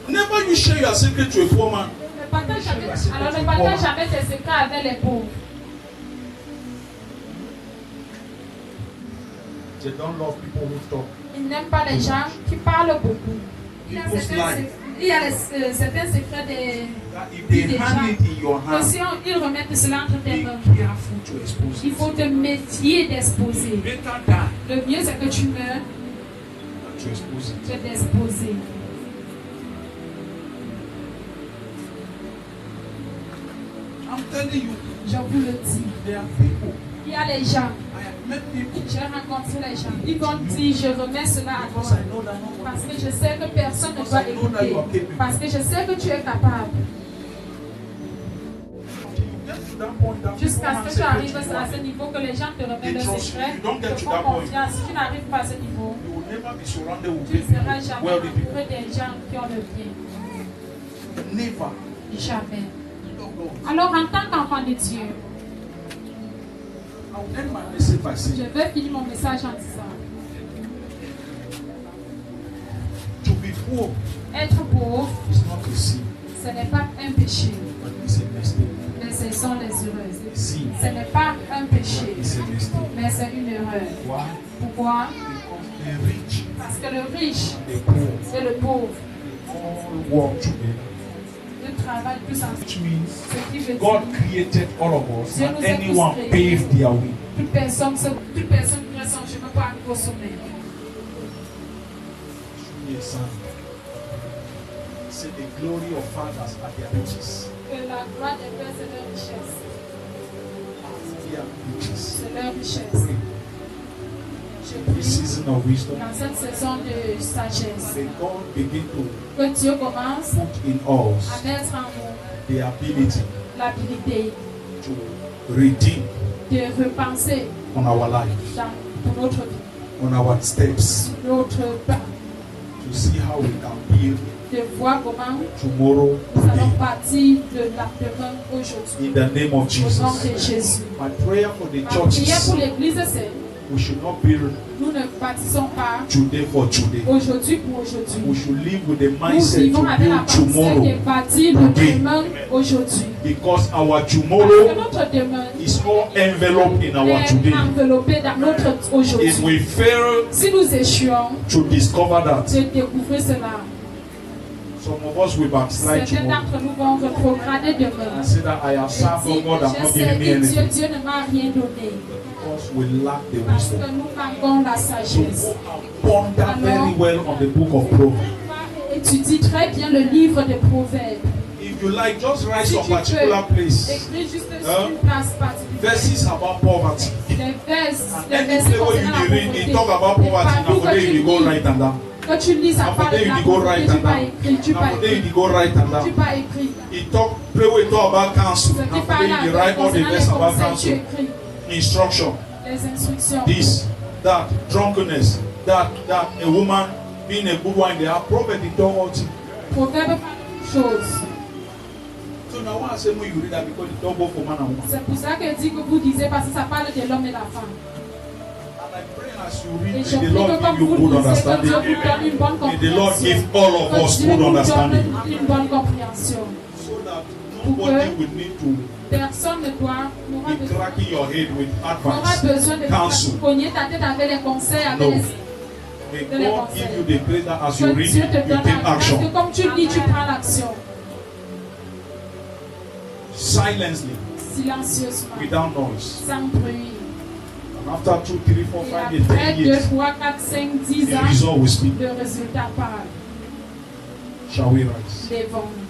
Never you share your secret to a poor man. Ne partage jamais, alors ne partage jamais tes secrets avec les pauvres. They don't love people who talk. Ils n'aiment pas les gens qui parlent beaucoup. Il y a People's certains secrets des... That if they hand it in your que hand, si ils remettent cela entre tes be mains, careful to expose il it. faut te méfier d'exposer. Better die Le mieux c'est que tu meurs than to expose it. que d'exposer. I'm telling you, Je vous le dis. there are people. Il y a les gens, I have met people. j'ai rencontré les gens. Ils vont dire, je remets cela à Because toi. I know that no one. Parce que je sais que personne ne doit écouter. Parce que je sais que tu es capable. Until you get to that point, that Jusqu'à people ce que tu have arrives secret à to ce you, niveau que les gens te remettent They le trust you. secret, You don't get te to font that point. confiance. Si tu n'arrives pas à ce niveau, you will never be surrounded with tu ne people, seras jamais wealthy people. entouré des gens qui ont le bien. Never. Jamais. No, no. Alors, en tant qu'enfant de Dieu, I will end my message by je saying, veux finir mon message en disant, to be poor être pauvre, is not a sin, ce n'est pas un péché, but it's a mistake. mais ce sont les heureuses. Sin, Ce n'est pas un péché, it's a mistake. mais c'est une erreur. Why? Pourquoi? Because the rich Parce que le riche and the poor et le pauvre, all work together. ils travaillent tous ensemble. Which means Ce qui veut God dire created all of us, Dieu and nous a tous anyone créés. paved their way. toute personne crée son chemin pour arriver au sommet. Show me a sign. Say the glory of fathers are their riches. Que la gloire des pères, c'est leur richesse. Their riches. C'est leur richesse. Pray. Je This prie season of wisdom, dans cette saison de sagesse may God begin to que Dieu commence put in à us mettre en nous the ability l'habilité to redeem de repenser on our life, pour notre vie, on our steps, sur notre pas, to see how we can build de voir comment tomorrow, nous allons today, partir de la demain aujourd'hui. in the name of Au nom Jesus. de Jésus. My prayer for the Ma prière churches, pour l'Église, c'est we should not build nous ne bâtissons pas today for today. aujourd'hui pour aujourd'hui. We should live with the Nous mindset vivons to avec la build pensée de tomorrow, bâtir le demain aujourd'hui. because our Parce que tomorrow notre demain is all enveloped in our est today. enveloppé dans notre aujourd'hui. If we fail Si nous échouons to discover that, de découvrir cela, some of us will backslide certains tomorrow d'entre nous vont rétrograder demain. and say that I have Et served dire God, God que has j'ai not given me servi Dieu, anything, Dieu ne m'a rien donné. because we lack the Parce que wisdom. nous manquons la So sagesse. go and ponder very well on the book of Proverbs. Étudie très bien le livre des Proverbes. If you like, just write Si some tu peux, particular place. écris juste Hein? sur une place particulière. Verses about poverty. Les vers, And les any versets place where concernant you la dey read, pauvreté. they talk about Et poverty. partout Now que today tu you go lis, write and down. que tu lis, ça Now parle today de la you go pauvreté, write tu and vas down. écrire, tu Now vas today écrire. you go write and Tu down. vas écrire. He talk, pray we talk about counsel. Ce Now qui parle today you avec write all the concernant les verse about conseils, tu counsel. écris Instruction. les instructions. This, that, drunkenness, that, a woman being a good one, they are prophet, they talk all things. Proverbe parle de choses. So now I say, when you read that because it don't go for man and woman. C'est pour ça que dit que vous disiez parce que ça parle de l'homme et la femme. And I pray as you Et read, je may the prie Lord que comme give you vous good lisez, que Dieu understanding. vous donne une bonne May the Lord compréhension. give all of Que us Dieu good vous understanding. donne une bonne compréhension. So that Nobody will need to personne ne doit, n'aura be cracking your head with n'aura advice. besoin de Counsel. cogner ta tête avec les conseils, avec No. les May God give you the grace that as you que read Dieu it, te you donne take la grâce que action comme tu lis, tu prends l'action silently, silencieusement, without noise. sans bruit. And after 2, 3, 4, Et 5 years, 10 après 2, years, 3, 4, 5, 10 the ans, result will speak. le résultat parle. Shall we rise? Levons-nous.